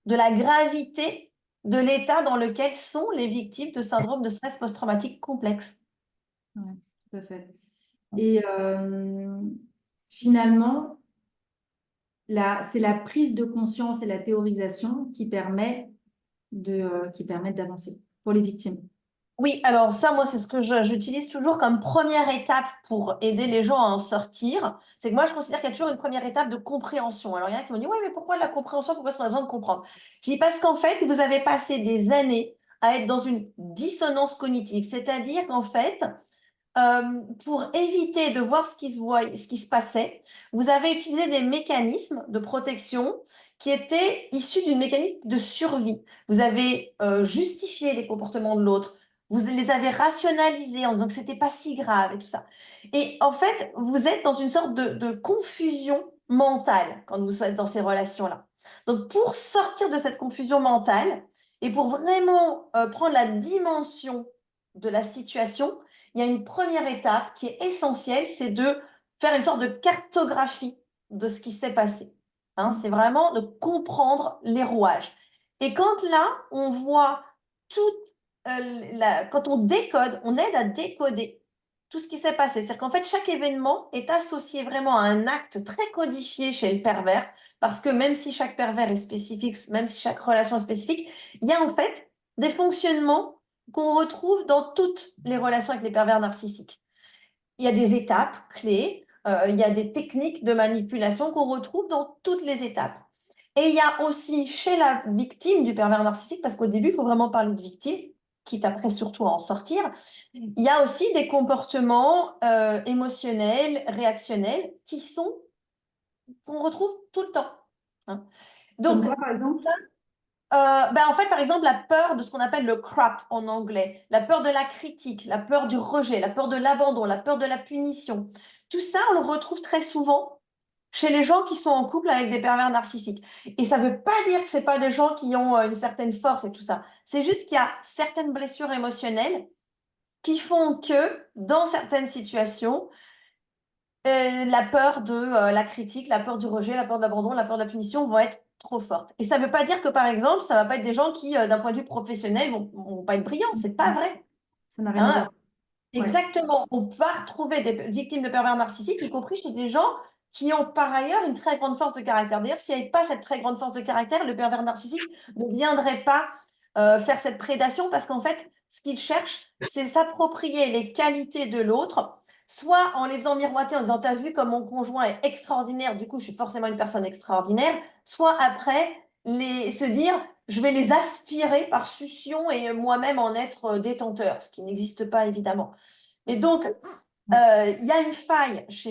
de la gravité de l'état dans lequel sont les victimes de syndrome de stress post-traumatique complexe. Ouais, tout à fait. Et finalement, c'est la prise de conscience et la théorisation qui permettent d'avancer pour les victimes. Oui, alors ça, moi, c'est ce que j'utilise toujours comme première étape pour aider les gens à en sortir. C'est que moi, je considère qu'il y a toujours une première étape de compréhension. Alors, il y en a qui me disent, ouais, mais pourquoi la compréhension? Pourquoi est-ce qu'on a besoin de comprendre? Je dis, parce qu'en fait, vous avez passé des années à être dans une dissonance cognitive. C'est-à-dire qu'en fait, pour éviter de voir ce qui se passait, vous avez utilisé des mécanismes de protection qui étaient issus d'une mécanisme de survie. Vous avez justifié les comportements de l'autre, vous les avez rationalisés en disant que c'était pas si grave et tout ça. Et en fait, vous êtes dans une sorte de confusion mentale quand vous êtes dans ces relations-là. Donc, pour sortir de cette confusion mentale et pour vraiment prendre la dimension de la situation, il y a une première étape qui est essentielle, c'est de faire une sorte de cartographie de ce qui s'est passé. Hein, c'est vraiment de comprendre les rouages. Et quand là, on voit tout, quand on décode, on aide à décoder tout ce qui s'est passé. C'est-à-dire qu'en fait, chaque événement est associé vraiment à un acte très codifié chez le pervers, parce que même si chaque pervers est spécifique, même si chaque relation est spécifique, il y a en fait des fonctionnements qu'on retrouve dans toutes les relations avec les pervers narcissiques. Il y a des étapes clés, il y a des techniques de manipulation qu'on retrouve dans toutes les étapes. Et il y a aussi chez la victime du pervers narcissique, parce qu'au début, il faut vraiment parler de victime, quitte après surtout à en sortir, il y a aussi des comportements émotionnels, réactionnels, qu'on retrouve tout le temps. Hein. Comme Donc, quoi, par exemple? en fait, par exemple, la peur de ce qu'on appelle le crap en anglais, la peur de la critique, la peur du rejet, la peur de l'abandon, la peur de la punition. Tout ça, on le retrouve très souvent chez les gens qui sont en couple avec des pervers narcissiques. Et ça ne veut pas dire que ce pas des gens qui ont une certaine force et tout ça. C'est juste qu'il y a certaines blessures émotionnelles qui font que, dans certaines situations, la peur de la critique, la peur du rejet, la peur de l'abandon, la peur de la punition vont être trop forte. Et ça ne veut pas dire que, par exemple, ça ne va pas être des gens qui, d'un point de vue professionnel, vont pas être brillants. C'est pas vrai. Ça n'a rien à Hein. voir. Ouais. Exactement. On va retrouver des victimes de pervers narcissiques, y compris chez des gens qui ont par ailleurs une très grande force de caractère. D'ailleurs, s'il n'y avait pas cette très grande force de caractère, le pervers narcissique ne viendrait pas faire cette prédation parce qu'en fait, ce qu'il cherche, c'est s'approprier les qualités de l'autre, soit en les faisant miroiter en disant, t'as vu comme mon conjoint est extraordinaire, du coup, je suis forcément une personne extraordinaire, soit après se dire, je vais les aspirer par succion et moi-même en être détenteur, ce qui n'existe pas évidemment. Et donc, il y a une faille chez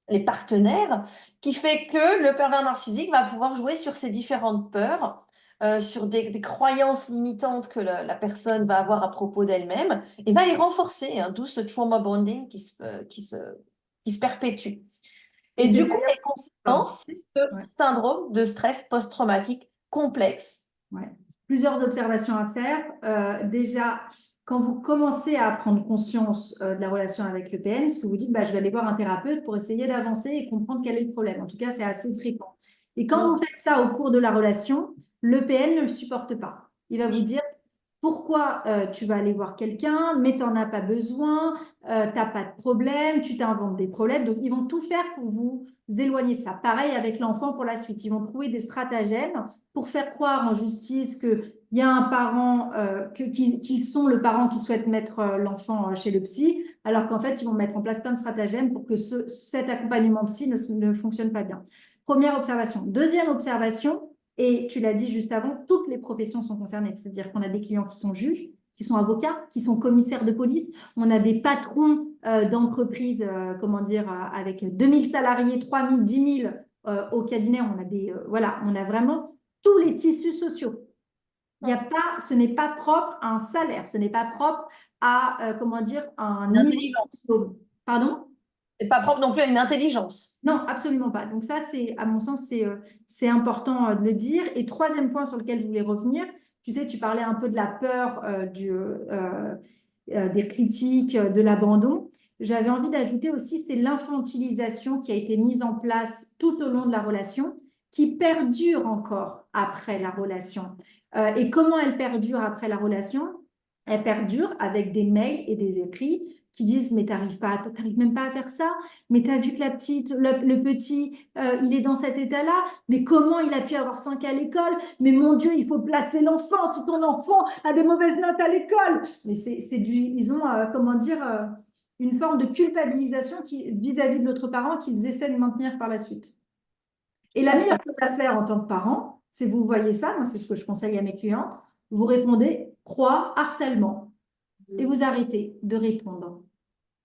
les partenaires qui fait que le pervers narcissique va pouvoir jouer sur ces différentes peurs, sur des croyances limitantes que la personne va avoir à propos d'elle-même et va les renforcer, hein, d'où ce trauma bonding qui se perpétue. Et Et c'est du coup, d'ailleurs, les pardon. conséquences, c'est ce Ouais. syndrome de stress post-traumatique complexe. Ouais. Plusieurs observations à faire. Déjà, quand vous commencez à prendre conscience de la relation avec le PN, ce que vous dites, bah, je vais aller voir un thérapeute pour essayer d'avancer et comprendre quel est le problème. En tout cas, c'est assez fréquent. Et quand vous Mm. faites ça au cours de la relation, le PN ne le supporte pas. Il va vous dire, pourquoi tu vas aller voir quelqu'un, mais tu n'en as pas besoin, tu n'as pas de problème, tu t'inventes des problèmes. Donc, ils vont tout faire pour vous éloigner de ça. Pareil avec l'enfant pour la suite. Ils vont trouver des stratagèmes pour faire croire en justice qu'il y a un parent, qu'ils sont le parent qui souhaite mettre l'enfant chez le psy, alors qu'en fait, ils vont mettre en place plein de stratagèmes pour que cet accompagnement psy ne fonctionne pas bien. Première observation. Deuxième observation, et tu l'as dit juste avant, toutes les professions sont concernées. C'est-à-dire qu'on a des clients qui sont juges, qui sont avocats, qui sont commissaires de police. On a des patrons d'entreprises, comment dire, avec 2000 salariés, 3000, 10 000 au cabinet. On a voilà, on a vraiment tous les tissus sociaux. Il y a pas, ce n'est pas propre à un salaire, ce n'est pas propre à, comment dire, un Une niveau de intelligence. diplôme. Pardon? Et pas propre non plus à une intelligence. Non, absolument pas. Donc ça, à mon sens, c'est important de le dire. Et troisième point sur lequel je voulais revenir, tu sais, tu parlais un peu de la peur des critiques, de l'abandon. J'avais envie d'ajouter aussi, c'est l'infantilisation qui a été mise en place tout au long de la relation, qui perdure encore après la relation. Et comment elle perdure après la relation? Elle perdure avec des mails et des écrits qui disent, mais t'arrives même pas à faire ça, mais tu as vu que le petit, il est dans cet état-là, mais comment il a pu avoir 5 à l'école? Mais mon Dieu, il faut placer l'enfant si ton enfant a des mauvaises notes à l'école. Mais ils ont, comment dire, une forme de culpabilisation vis-à-vis de l'autre parent qu'ils essaient de maintenir par la suite. Et Tout la à fait. meilleure chose à faire en tant que parent, c'est vous voyez ça, moi c'est ce que je conseille à mes clients, vous répondez croix, harcèlement, et vous arrêtez de répondre.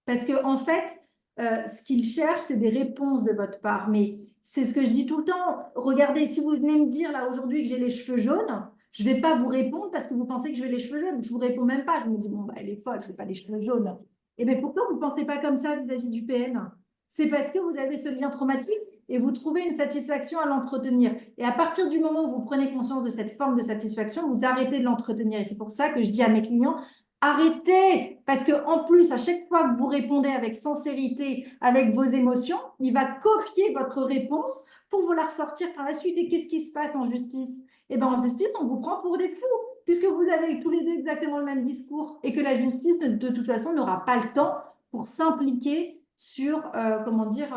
Parce que en fait, ce qu'ils cherchent, c'est des réponses de votre part. Mais c'est ce que je dis tout le temps. Regardez, si vous venez me dire là aujourd'hui que j'ai les cheveux jaunes, je ne vais pas vous répondre parce que vous pensez que je vais les cheveux jaunes. Je ne vous réponds même pas. Je me dis, bon, bah, elle est folle, je n'ai pas les cheveux jaunes. Et bien pourquoi vous ne pensez pas comme ça vis-à-vis du PN? C'est parce que vous avez ce lien traumatique et vous trouvez une satisfaction à l'entretenir. Et à partir du moment où vous prenez conscience de cette forme de satisfaction, vous arrêtez de l'entretenir. Et c'est pour ça que je dis à mes clients, arrêtez, parce que en plus, à chaque fois que vous répondez avec sincérité, avec vos émotions, il va copier votre réponse pour vous la ressortir par la suite. Et qu'est-ce qui se passe en justice? Eh bien, en justice, on vous prend pour des fous, puisque vous avez tous les deux exactement le même discours et que la justice, de toute façon, n'aura pas le temps pour s'impliquer sur, comment dire,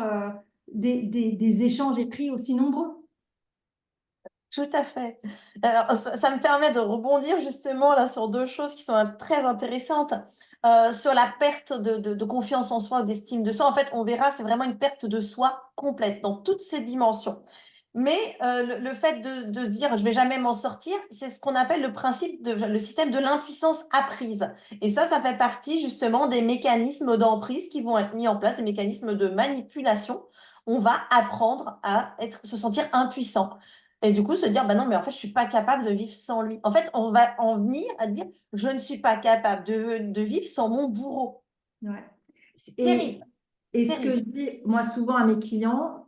des échanges écrits aussi nombreux. Tout à fait. Alors, ça me permet de rebondir justement là sur deux choses qui sont très intéressantes. Sur la perte de confiance en soi ou d'estime de soi, en fait, on verra, c'est vraiment une perte de soi complète dans toutes ses dimensions. Mais le fait de se dire je vais jamais m'en sortir, c'est ce qu'on appelle le système de l'impuissance apprise. Et ça fait partie justement des mécanismes d'emprise qui vont être mis en place, des mécanismes de manipulation. On va apprendre à se sentir impuissant. Et du coup, se dire, bah non, mais en fait, je suis pas capable de vivre sans lui. En fait, on va en venir à dire, je ne suis pas capable de vivre sans mon bourreau. Ouais. C'est Et, terrible, et ce que terrible. je dis, moi, souvent à mes clients,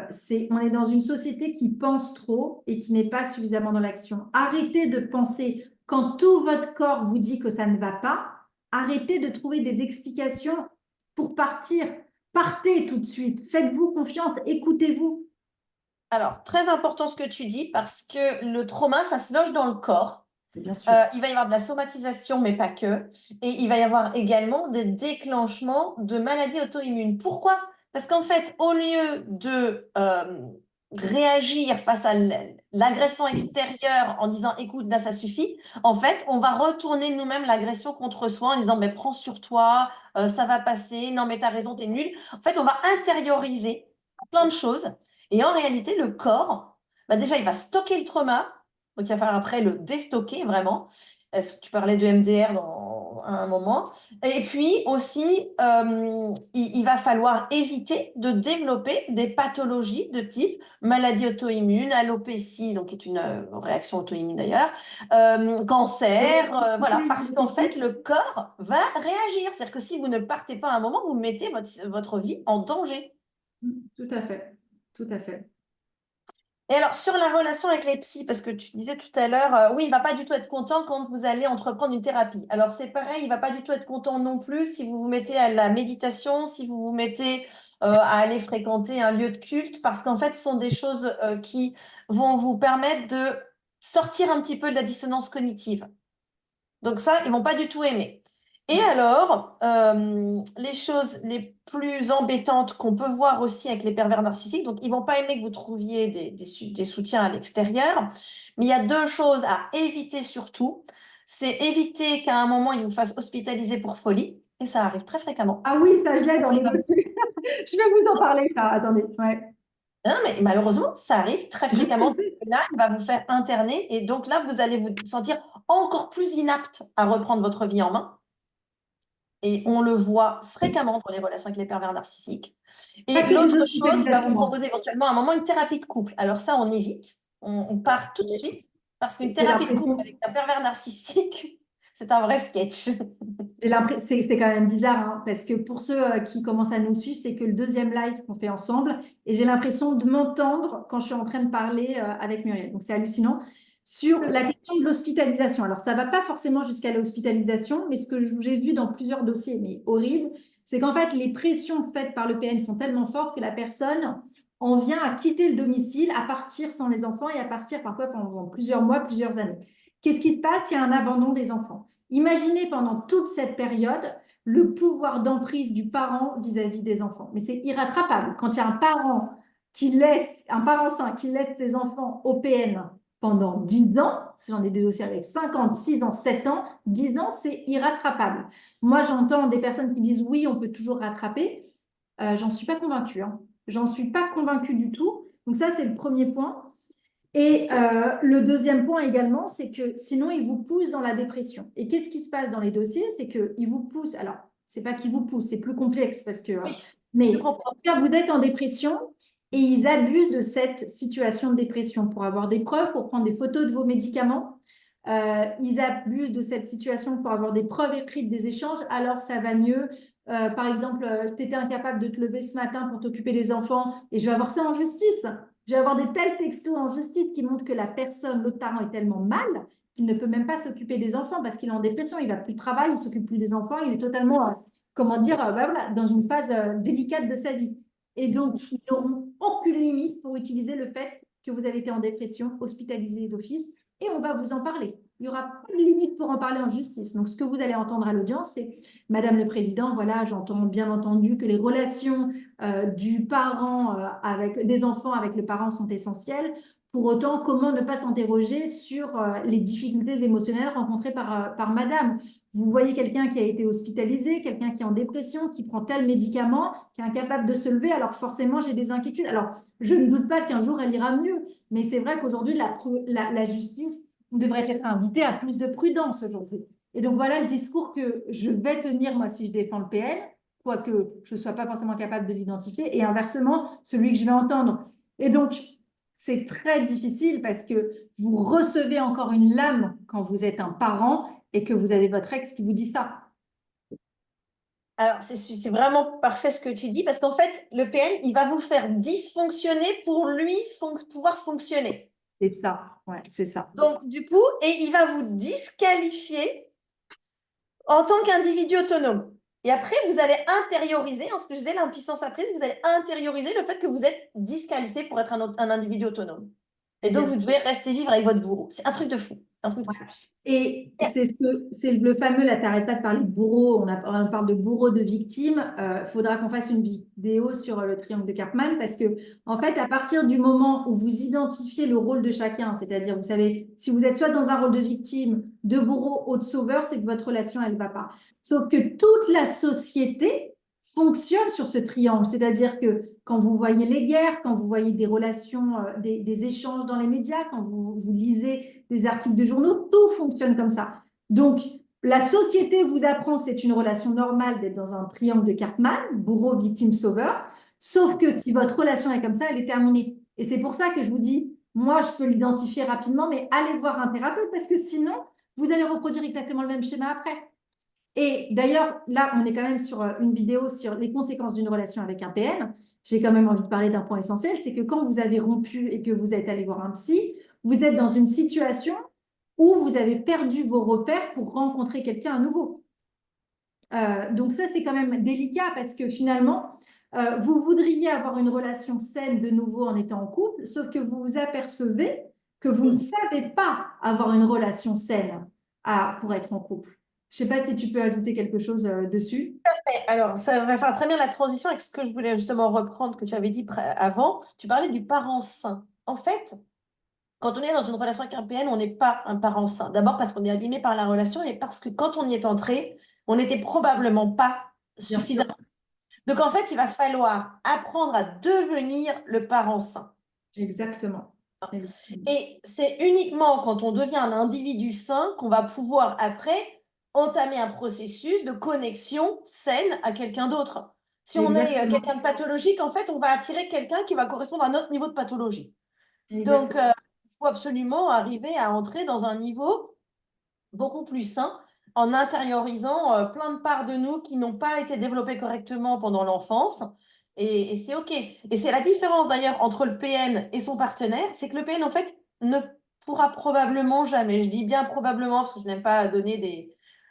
c'est on est dans une société qui pense trop et qui n'est pas suffisamment dans l'action. Arrêtez de penser quand tout votre corps vous dit que ça ne va pas. Arrêtez de trouver des explications pour partir. Partez tout de suite. Faites-vous confiance. Écoutez-vous. Alors, très important ce que tu dis parce que le trauma, ça se loge dans le corps. Bien sûr. Il va y avoir de la somatisation, mais pas que. Et il va y avoir également des déclenchements de maladies auto-immunes. Pourquoi? Parce qu'en fait, au lieu de réagir face à l'agression extérieure en disant, écoute, là, ça suffit, en fait, on va retourner nous-mêmes l'agression contre soi en disant, mais prends sur toi, ça va passer, non, mais t'as raison, t'es nul. En fait, on va intérioriser plein de choses. Et en réalité, le corps, bah déjà, il va stocker le trauma. Donc, il va falloir après le déstocker vraiment. Est-ce que tu parlais de MDR à un moment? Et puis aussi, il va falloir éviter de développer des pathologies de type maladie auto-immune, alopécie, donc qui est une réaction auto-immune d'ailleurs, cancer, voilà, parce qu'en fait, le corps va réagir. C'est-à-dire que si vous ne partez pas à un moment, vous mettez votre vie en danger. Tout à fait. Tout à fait. Et alors, sur la relation avec les psys, parce que tu disais tout à l'heure, oui, il va pas du tout être content quand vous allez entreprendre une thérapie. Alors, c'est pareil, il va pas du tout être content non plus si vous vous mettez à la méditation, si vous vous mettez à aller fréquenter un lieu de culte, parce qu'en fait, ce sont des choses qui vont vous permettre de sortir un petit peu de la dissonance cognitive. Donc ça, ils vont pas du tout aimer. Et alors, les choses les plus embêtantes qu'on peut voir aussi avec les pervers narcissiques, donc ils vont pas aimer que vous trouviez des soutiens à l'extérieur, mais il y a deux choses à éviter surtout. C'est éviter qu'à un moment, ils vous fassent hospitaliser pour folie, et ça arrive très fréquemment. Ah oui, ça, je l'ai dans Il les va- dossiers. Je vais vous en parler, ça. Attendez. Ouais. Non, mais malheureusement, ça arrive très Je fréquemment. sais. Là, il va vous faire interner, et donc là, vous allez vous sentir encore plus inapte à reprendre votre vie en main. Et on le voit fréquemment dans les relations avec les pervers narcissiques. Pas Et que des l'autre chose, il va vous hospitalisations, hein. proposer éventuellement à un moment une thérapie de couple. Alors ça, on évite. On part tout de suite parce qu'une J'ai thérapie de couple l'impression. avec un pervers narcissique, c'est un vrai sketch. C'est quand même bizarre, hein, parce que pour ceux qui commencent à nous suivre, c'est que le deuxième live qu'on fait ensemble, et j'ai l'impression de m'entendre quand je suis en train de parler avec Muriel. Donc c'est hallucinant. Sur C'est la ça. question de l'hospitalisation, alors ça ne va pas forcément jusqu'à l'hospitalisation, mais ce que j'ai vu dans plusieurs dossiers, mais horrible, c'est qu'en fait les pressions faites par le PN sont tellement fortes que la personne en vient à quitter le domicile, à partir sans les enfants et à partir parfois pendant plusieurs mois, plusieurs années. Qu'est-ce qui se passe? Il y a un abandon des enfants. Imaginez pendant toute cette période le pouvoir d'emprise du parent vis-à-vis des enfants. Mais c'est irrattrapable. Quand il y a un parent un parent sain qui laisse ses enfants au PN pendant 10 ans, si j'en ai des dossiers avec 50, 6 ans, 7 ans, 10 ans, c'est irrattrapable. Moi, j'entends des personnes qui disent oui, on peut toujours rattraper. J'en suis pas convaincue, hein. J'en suis pas convaincue du tout. Donc ça, c'est le premier point. Et le deuxième point également, c'est que sinon, ils vous poussent dans la dépression. Et qu'est-ce qui se passe dans les dossiers? C'est qu'ils vous poussent. Alors, c'est pas qu'ils vous poussent, c'est plus complexe parce que. Oui, je Mais comprends. quand vous êtes en dépression et ils abusent de cette situation de dépression pour avoir des preuves, pour prendre des photos de vos médicaments. Ils abusent de cette situation pour avoir des preuves écrites des échanges, alors ça va mieux. Par exemple, tu étais incapable de te lever ce matin pour t'occuper des enfants et je vais avoir ça en justice. Je vais avoir des tels textos en justice qui montrent que la personne, l'autre parent, est tellement mal qu'il ne peut même pas s'occuper des enfants parce qu'il est en dépression, il va plus travailler, il s'occupe plus des enfants, il est totalement, comment dire, bah voilà, dans une phase délicate de sa vie. Et donc, ils n'auront aucune limite pour utiliser le fait que vous avez été en dépression, hospitalisé d'office, et on va vous en parler. Il n'y aura pas de limite pour en parler en justice. Donc, ce que vous allez entendre à l'audience, c'est Madame le Président, voilà, j'entends bien entendu que les relations du parent avec des enfants avec le parent sont essentielles. Pour autant, comment ne pas s'interroger sur les difficultés émotionnelles rencontrées par Madame? Vous voyez quelqu'un qui a été hospitalisé, quelqu'un qui est en dépression, qui prend tel médicament, qui est incapable de se lever, alors forcément, j'ai des inquiétudes. Alors, je ne doute pas qu'un jour, elle ira mieux, mais c'est vrai qu'aujourd'hui, la justice devrait être invitée à plus de prudence aujourd'hui. Et donc, voilà le discours que je vais tenir, moi, si je défends le PL, quoique je ne sois pas forcément capable de l'identifier, et inversement, celui que je vais entendre. Et donc, c'est très difficile parce que vous recevez encore une lame quand vous êtes un parent et que vous avez votre ex qui vous dit ça. Alors, c'est vraiment parfait ce que tu dis parce qu'en fait, le PN, il va vous faire dysfonctionner pour lui pouvoir fonctionner. C'est ça, ouais, c'est ça. Donc, du coup, et il va vous disqualifier en tant qu'individu autonome. Et après, vous allez intérioriser, ce que je disais, l'impuissance apprise, vous allez intérioriser le fait que vous êtes disqualifié pour être un individu autonome. Et donc, Bien vous devez rester vivre avec votre bourreau. C'est un truc de fou. Un truc de fou. Et c'est le fameux, là, t'arrêtes pas de parler de bourreau, on parle de bourreau, de victime. Faudra qu'on fasse une vidéo sur le triangle de Karpman parce que, en fait, à partir du moment où vous identifiez le rôle de chacun, c'est-à-dire, vous savez, si vous êtes soit dans un rôle de victime, de bourreau ou de sauveur, c'est que votre relation, elle va pas. Sauf que toute la société fonctionne sur ce triangle, c'est-à-dire que quand vous voyez les guerres, quand vous voyez des relations, des échanges dans les médias, quand vous lisez des articles de journaux, tout fonctionne comme ça. Donc, la société vous apprend que c'est une relation normale d'être dans un triangle de Karpman, bourreau, victime, sauveur, sauf que si votre relation est comme ça, elle est terminée. Et c'est pour ça que je vous dis, moi, je peux l'identifier rapidement, mais allez voir un thérapeute parce que sinon, vous allez reproduire exactement le même schéma après. Et d'ailleurs, là, on est quand même sur une vidéo sur les conséquences d'une relation avec un PN. J'ai quand même envie de parler d'un point essentiel, c'est que quand vous avez rompu et que vous êtes allé voir un psy, vous êtes dans une situation où vous avez perdu vos repères pour rencontrer quelqu'un à nouveau. Donc ça, c'est quand même délicat parce que finalement, vous voudriez avoir une relation saine de nouveau en étant en couple, sauf que vous vous apercevez que vous ne savez pas avoir une relation saine pour être en couple. Je ne sais pas si tu peux ajouter quelque chose dessus. Alors, ça va faire très bien la transition avec ce que je voulais justement reprendre que tu avais dit avant. Tu parlais du parent sain. En fait, quand on est dans une relation avec un PN, on n'est pas un parent sain. D'abord parce qu'on est abîmé par la relation et parce que quand on y est entré, on n'était probablement pas Bien sûr. suffisamment. Donc en fait, il va falloir apprendre à devenir le parent sain. Exactement. Exactement. Et c'est uniquement quand on devient un individu sain qu'on va pouvoir après entamer un processus de connexion saine à quelqu'un d'autre. Si on est quelqu'un Exactement. de pathologique, en fait, on va attirer quelqu'un qui va correspondre à notre niveau de pathologie. Donc, Exactement. il faut absolument arriver à entrer dans un niveau beaucoup plus sain en intériorisant plein de parts de nous qui n'ont pas été développées correctement pendant l'enfance. Et c'est OK. Et c'est la différence d'ailleurs entre le PN et son partenaire, c'est que le PN, en fait, ne pourra probablement jamais, je dis bien probablement parce que je n'aime pas donner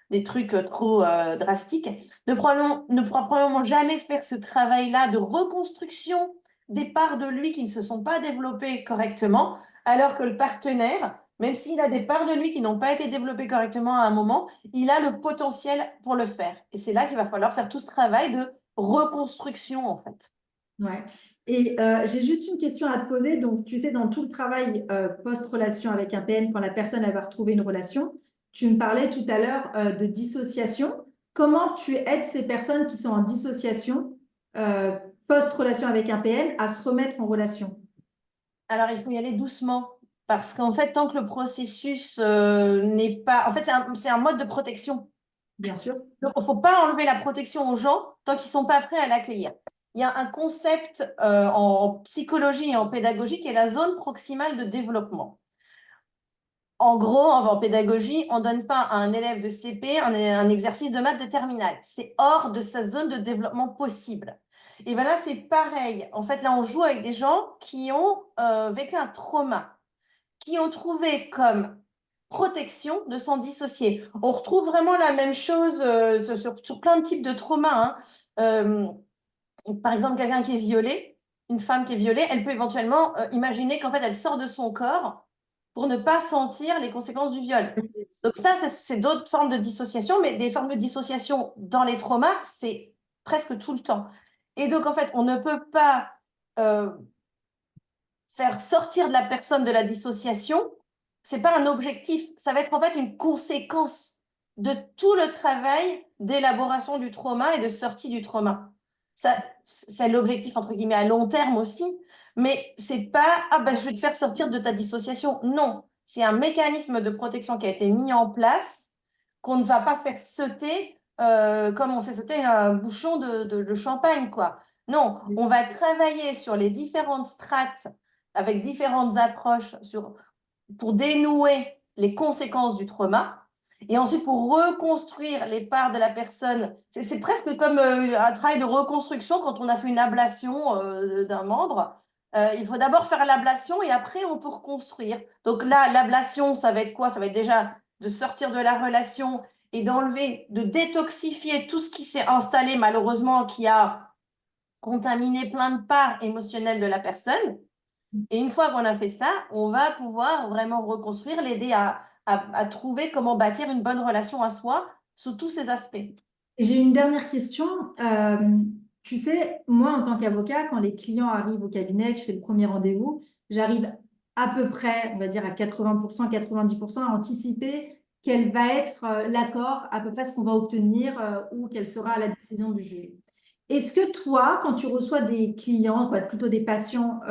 des trucs trop drastiques, ne pourra probablement jamais faire ce travail-là de reconstruction des parts de lui qui ne se sont pas développées correctement, alors que le partenaire, même s'il a des parts de lui qui n'ont pas été développées correctement à un moment, il a le potentiel pour le faire. Et c'est là qu'il va falloir faire tout ce travail de reconstruction, en fait. Ouais. Et j'ai juste une question à te poser. Donc, tu sais, dans tout le travail post-relation avec un PN, quand la personne elle va retrouver une relation, tu me parlais tout à l'heure de dissociation. Comment tu aides ces personnes qui sont en dissociation euh, post-relation avec un PN à se remettre en relation? Alors, il faut y aller doucement. Parce qu'en fait, tant que le processus n'est pas... En fait, c'est un mode de protection. Bien sûr. Donc, il ne faut pas enlever la protection aux gens tant qu'ils ne sont pas prêts à l'accueillir. Il y a un concept en psychologie et en pédagogie qui est la zone proximale de développement. En gros, en pédagogie, on ne donne pas à un élève de CP un exercice de maths de terminale. C'est hors de sa zone de développement possible. Et bien là, c'est pareil. En fait, là, on joue avec des gens qui ont vécu un trauma, qui ont trouvé comme protection de s'en dissocier. On retrouve vraiment la même chose sur plein de types de traumas, hein. Par exemple, quelqu'un qui est violé, une femme qui est violée, elle peut éventuellement imaginer qu'en fait, elle sort de son corps pour ne pas sentir les conséquences du viol. Donc ça, c'est d'autres formes de dissociation, mais des formes de dissociation dans les traumas, c'est presque tout le temps. Et donc, en fait, on ne peut pas euh, faire sortir de la personne de la dissociation. C'est pas un objectif, ça va être en fait une conséquence de tout le travail d'élaboration du trauma et de sortie du trauma. Ça, c'est l'objectif entre guillemets à long terme aussi, mais c'est pas ah ben je vais te faire sortir de ta dissociation. Non, c'est un mécanisme de protection qui a été mis en place qu'on ne va pas faire sauter comme on fait sauter un bouchon de champagne, quoi. Non, on va travailler sur les différentes strates avec différentes approches pour dénouer les conséquences du trauma et ensuite pour reconstruire les parts de la personne. C'est presque comme un travail de reconstruction quand on a fait une ablation d'un membre. Il faut d'abord faire l'ablation et après on peut reconstruire. Donc là, l'ablation, ça va être quoi? Ça va être déjà de sortir de la relation et d'enlever, de détoxifier tout ce qui s'est installé malheureusement, qui a contaminé plein de parts émotionnelles de la personne. Et une fois qu'on a fait ça, on va pouvoir vraiment reconstruire, l'aider à trouver comment bâtir une bonne relation à soi sous tous ces aspects. Et j'ai une dernière question. Tu sais, moi, en tant qu'avocat, quand les clients arrivent au cabinet, que je fais le premier rendez-vous, j'arrive à peu près, on va dire à 80%, 90% à anticiper quel va être l'accord, à peu près ce qu'on va obtenir ou quelle sera la décision du juge. Est-ce que toi, quand tu reçois des clients, quoi, plutôt des patients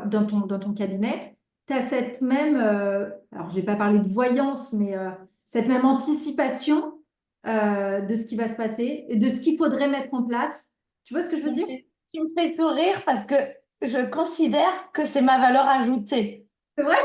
dans ton cabinet, tu as cette même, alors je ne vais pas parler de voyance, mais cette même anticipation de ce qui va se passer et de ce qu'il faudrait mettre en place. Tu vois ce que je veux dire? Tu me fais sourire parce que je considère que c'est ma valeur ajoutée. C'est vrai?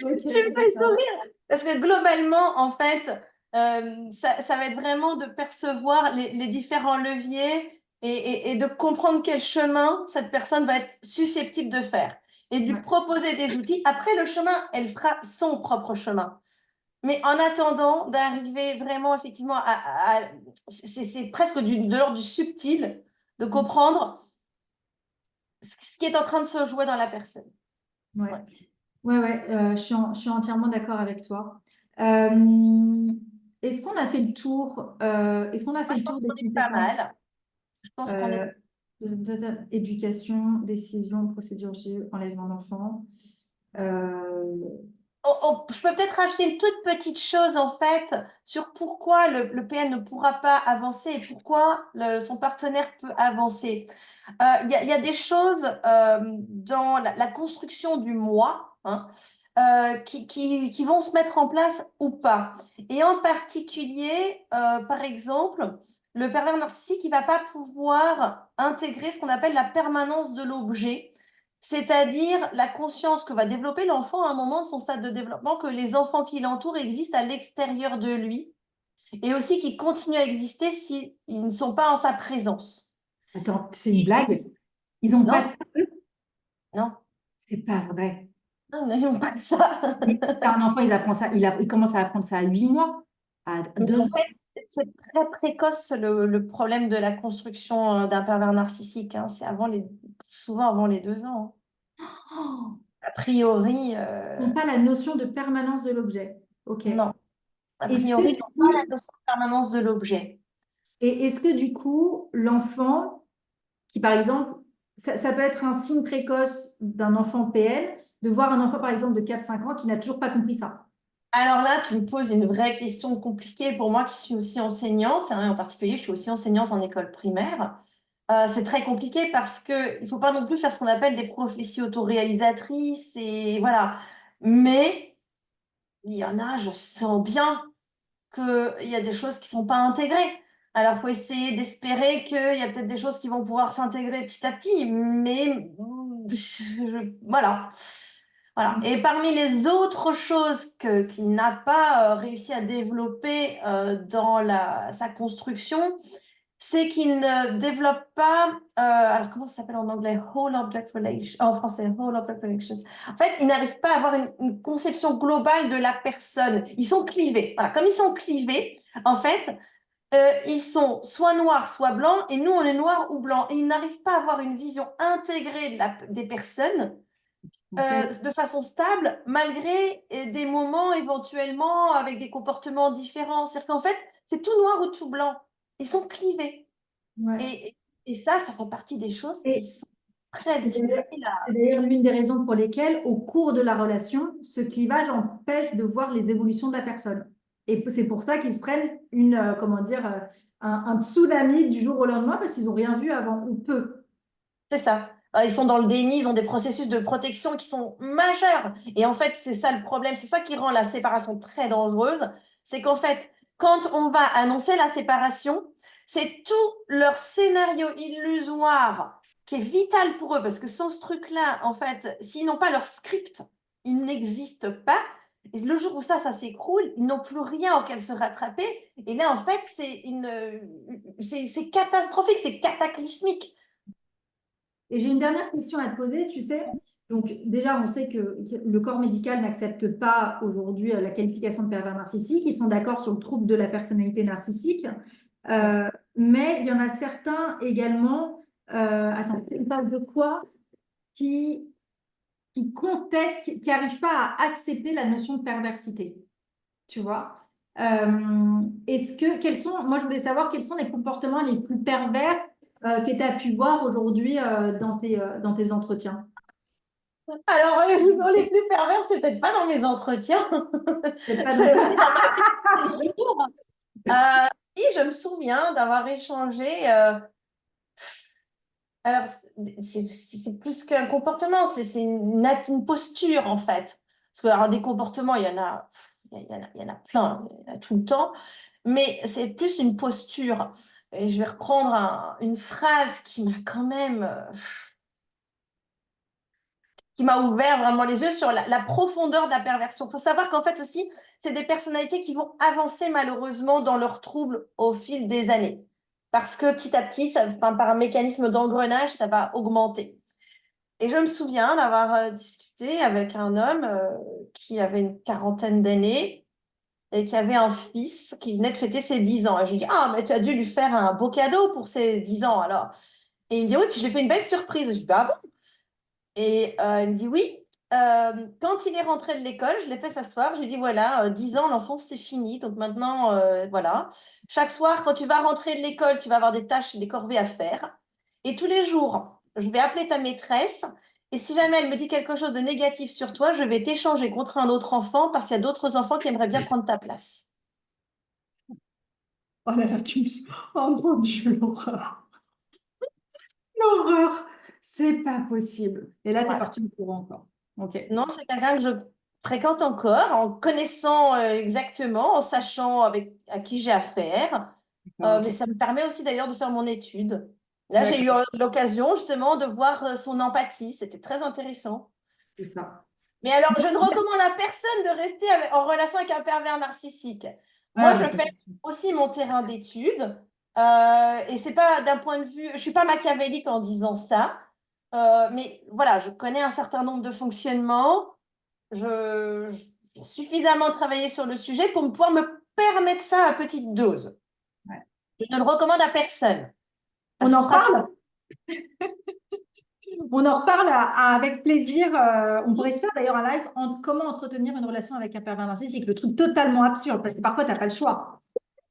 Ok, Tu me fais d'accord. sourire parce que globalement, en fait, ça va être vraiment de percevoir les différents leviers et de comprendre quel chemin cette personne va être susceptible de faire et de lui Ouais. proposer des outils. Après, le chemin, elle fera son propre chemin. Mais en attendant d'arriver vraiment effectivement c'est presque de l'ordre du subtil de comprendre ce qui est en train de se jouer dans la personne. Ouais, Ouais. ouais, je suis entièrement d'accord avec toi. Euh, est-ce qu'on a fait le tour, est-ce qu'on a fait Moi, je le tour pense des qu'on est pas compétences mal. Je pense qu'on est. euh, éducation, décision, procédure G, enlèvement d'enfant? Euh, Je peux peut-être rajouter une toute petite chose en fait sur pourquoi le PN ne pourra pas avancer et pourquoi son partenaire peut avancer. Il y a des choses dans la construction du moi, hein, qui vont se mettre en place ou pas. Et en particulier, par exemple, le pervers narcissique, il va pas pouvoir intégrer ce qu'on appelle la permanence de l'objet, c'est-à-dire la conscience que va développer l'enfant à un moment de son stade de développement, que les enfants qui l'entourent existent à l'extérieur de lui et aussi qu'ils continuent à exister s'ils ne sont pas en sa présence. Attends, c'est une Et- blague? Ils ont pas non, ça? non, C'est pas vrai. non, n'ayons pas ça. Mais c'est un enfant, il apprend ça, il commence à apprendre ça à 8 mois, à Mais 2 en ans. fait, c'est très précoce le problème de la construction d'un pervers narcissique, hein. C'est souvent avant les 2 ans, Oh, hein. A priori, ils n'ont pas la notion de permanence de l'objet. OK. non. A Est-ce priori, que ils du n'ont pas la coup, notion de permanence de l'objet. est-ce que du coup, l'enfant qui, par exemple, ça peut être un signe précoce d'un enfant PL, de voir un enfant, par exemple, de 4 5 ans qui n'a toujours pas compris ça. Alors là, tu me poses une vraie question compliquée pour moi qui suis aussi enseignante, hein, en particulier, je suis aussi enseignante en école primaire. C'est très compliqué parce que il faut pas non plus faire ce qu'on appelle des prophéties autoréalisatrices et voilà. Mais il y en a, je sens bien qu'il y a des choses qui sont pas intégrées. Alors, faut essayer d'espérer qu'il y a peut-être des choses qui vont pouvoir s'intégrer petit à petit, mais voilà. Voilà. Et parmi les autres choses qu'il n'a pas réussi à développer dans sa construction, c'est qu'il ne développe pas, alors comment ça s'appelle en anglais? Whole object relation, en français, whole object relations. En fait, il n'arrive pas à avoir une conception globale de la personne. Ils sont clivés. Voilà. Comme ils sont clivés, en fait, ils sont soit noirs, soit blancs, et nous, on est noirs ou blancs. Et ils n'arrivent pas à avoir une vision intégrée des personnes En fait, de façon stable, malgré des moments éventuellement avec des comportements différents. C'est-à-dire qu'en fait, c'est tout noir ou tout blanc. Ils sont clivés. ouais. Et ça fait partie des choses qui Et sont très c'est difficiles d'ailleurs à. c'est d'ailleurs l'une des raisons pour lesquelles, au cours de la relation, ce clivage empêche de voir les évolutions de la personne. Et c'est pour ça qu'ils se prennent comment dire, un tsunami du jour au lendemain parce qu'ils n'ont rien vu avant ou peu. C'est ça. Ils sont dans le déni, ils ont des processus de protection qui sont majeurs. Et en fait, c'est ça le problème. C'est ça qui rend la séparation très dangereuse. C'est qu'en fait, quand on va annoncer la séparation, c'est tout leur scénario illusoire qui est vital pour eux. Parce que sans ce truc-là, en fait, s'ils n'ont pas leur script, ils n'existent pas. Et le jour où ça s'écroule, ils n'ont plus rien auquel se rattraper. Et là, en fait, c'est catastrophique, c'est cataclysmique. Et j'ai une dernière question à te poser. Tu sais, Donc, déjà, on sait que le corps médical n'accepte pas aujourd'hui la qualification de pervers narcissique. Ils sont d'accord sur le trouble de la personnalité narcissique. Mais il y en a certains également, attends, on parle de quoi? Qui, qui contestent, qui n'arrivent pas à accepter la notion de perversité. Tu vois? Moi, je voulais savoir quels sont les comportements les plus pervers que tu as pu voir aujourd'hui dans tes entretiens. Alors, dans les plus pervers, c'est peut-être pas dans mes entretiens, C'est pas c'est dans- aussi dans ma vie de tous les jours. Si, je me souviens d'avoir échangé. Alors, c'est plus qu'un comportement, c'est une posture en fait. Parce que alors, des comportements, il y en a plein, il y en a tout le temps, mais c'est plus une posture. Et je vais reprendre une phrase qui m'a quand même, qui m'a ouvert vraiment les yeux sur la profondeur de la perversion. Il faut savoir qu'en fait aussi, c'est des personnalités qui vont avancer malheureusement dans leurs troubles au fil des années. Parce que petit à petit, enfin, par un mécanisme d'engrenage, ça va augmenter. Et je me souviens d'avoir discuté avec un homme qui avait une quarantaine d'années et qui avait un fils qui venait de fêter ses 10 ans. Et je lui dis, ah, mais tu as dû lui faire un beau cadeau pour ses 10 ans alors. Et il me dit, oui, puis je lui ai fait une belle surprise. Je lui dis, ah bon? Et il me dit, oui. Quand il est rentré de l'école, je l'ai fait s'asseoir. Je lui ai dit, voilà, 10 ans, l'enfance, c'est fini. Donc maintenant, voilà. Chaque soir, quand tu vas rentrer de l'école, tu vas avoir des tâches et des corvées à faire. Et tous les jours, je vais appeler ta maîtresse. Et si jamais elle me dit quelque chose de négatif sur toi, je vais t'échanger contre un autre enfant parce qu'il y a d'autres enfants qui aimeraient bien prendre ta place. Oh là là, Oh mon Dieu, l'horreur. L'horreur. C'est pas possible. Et là, tu es Voilà. parti au courant encore. Ok. Non, c'est quelqu'un que je fréquente encore, en connaissant exactement, en sachant à qui j'ai affaire. D'accord, Mais ok. ça me permet aussi d'ailleurs de faire mon étude. Là, j'ai eu D'accord, l'occasion justement de voir son empathie. C'était très intéressant. c'est ça. Mais alors, je ne recommande à personne de rester en relation avec un pervers narcissique. Ah, Moi, bah, je ça, fais c'est sûr. aussi mon terrain d'étude. Et c'est pas d'un point de vue, je suis pas machiavélique en disant ça. Mais voilà, je connais un certain nombre de fonctionnements. J'ai suffisamment travaillé sur le sujet pour pouvoir me permettre ça à petite dose. Ouais. Je ne le recommande à personne. Parce On qu'on en sera reparle? On en reparle avec plaisir. On pourrait se faire d'ailleurs un live entre comment entretenir une relation avec un pervers narcissique. Le truc totalement absurde, parce que parfois, tu n'as pas le choix.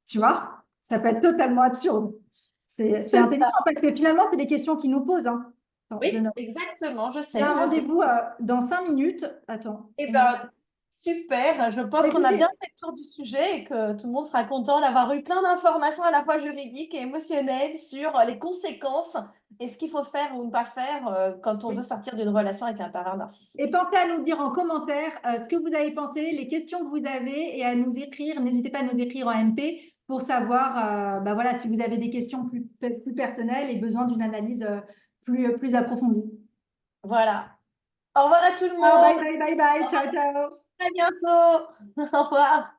Tu vois? Ça peut être totalement absurde. C'est c'est intelligent ça. parce que finalement, c'est des questions qu'ils nous posent. Hein. Attends, je Oui, note. exactement, je J'ai sais, un je sais. rendez-vous dans 5 minutes. Attends. Eh ben, super. Je pense qu'on a bien Écoutez, fait le tour du sujet et que tout le monde sera content d'avoir eu plein d'informations à la fois juridiques et émotionnelles sur les conséquences et ce qu'il faut faire ou ne pas faire quand on veut sortir d'une relation avec un pervers et narcissique. pensez à nous dire en commentaire ce que vous avez pensé, les questions que vous avez et à nous écrire. N'hésitez pas à nous écrire en MP pour savoir bah voilà, si vous avez des questions plus personnelles et besoin d'une analyse plus approfondie. Voilà. Au revoir à tout le Ah, bye monde. bye bye bye. Ciao ciao. À bientôt. Au revoir.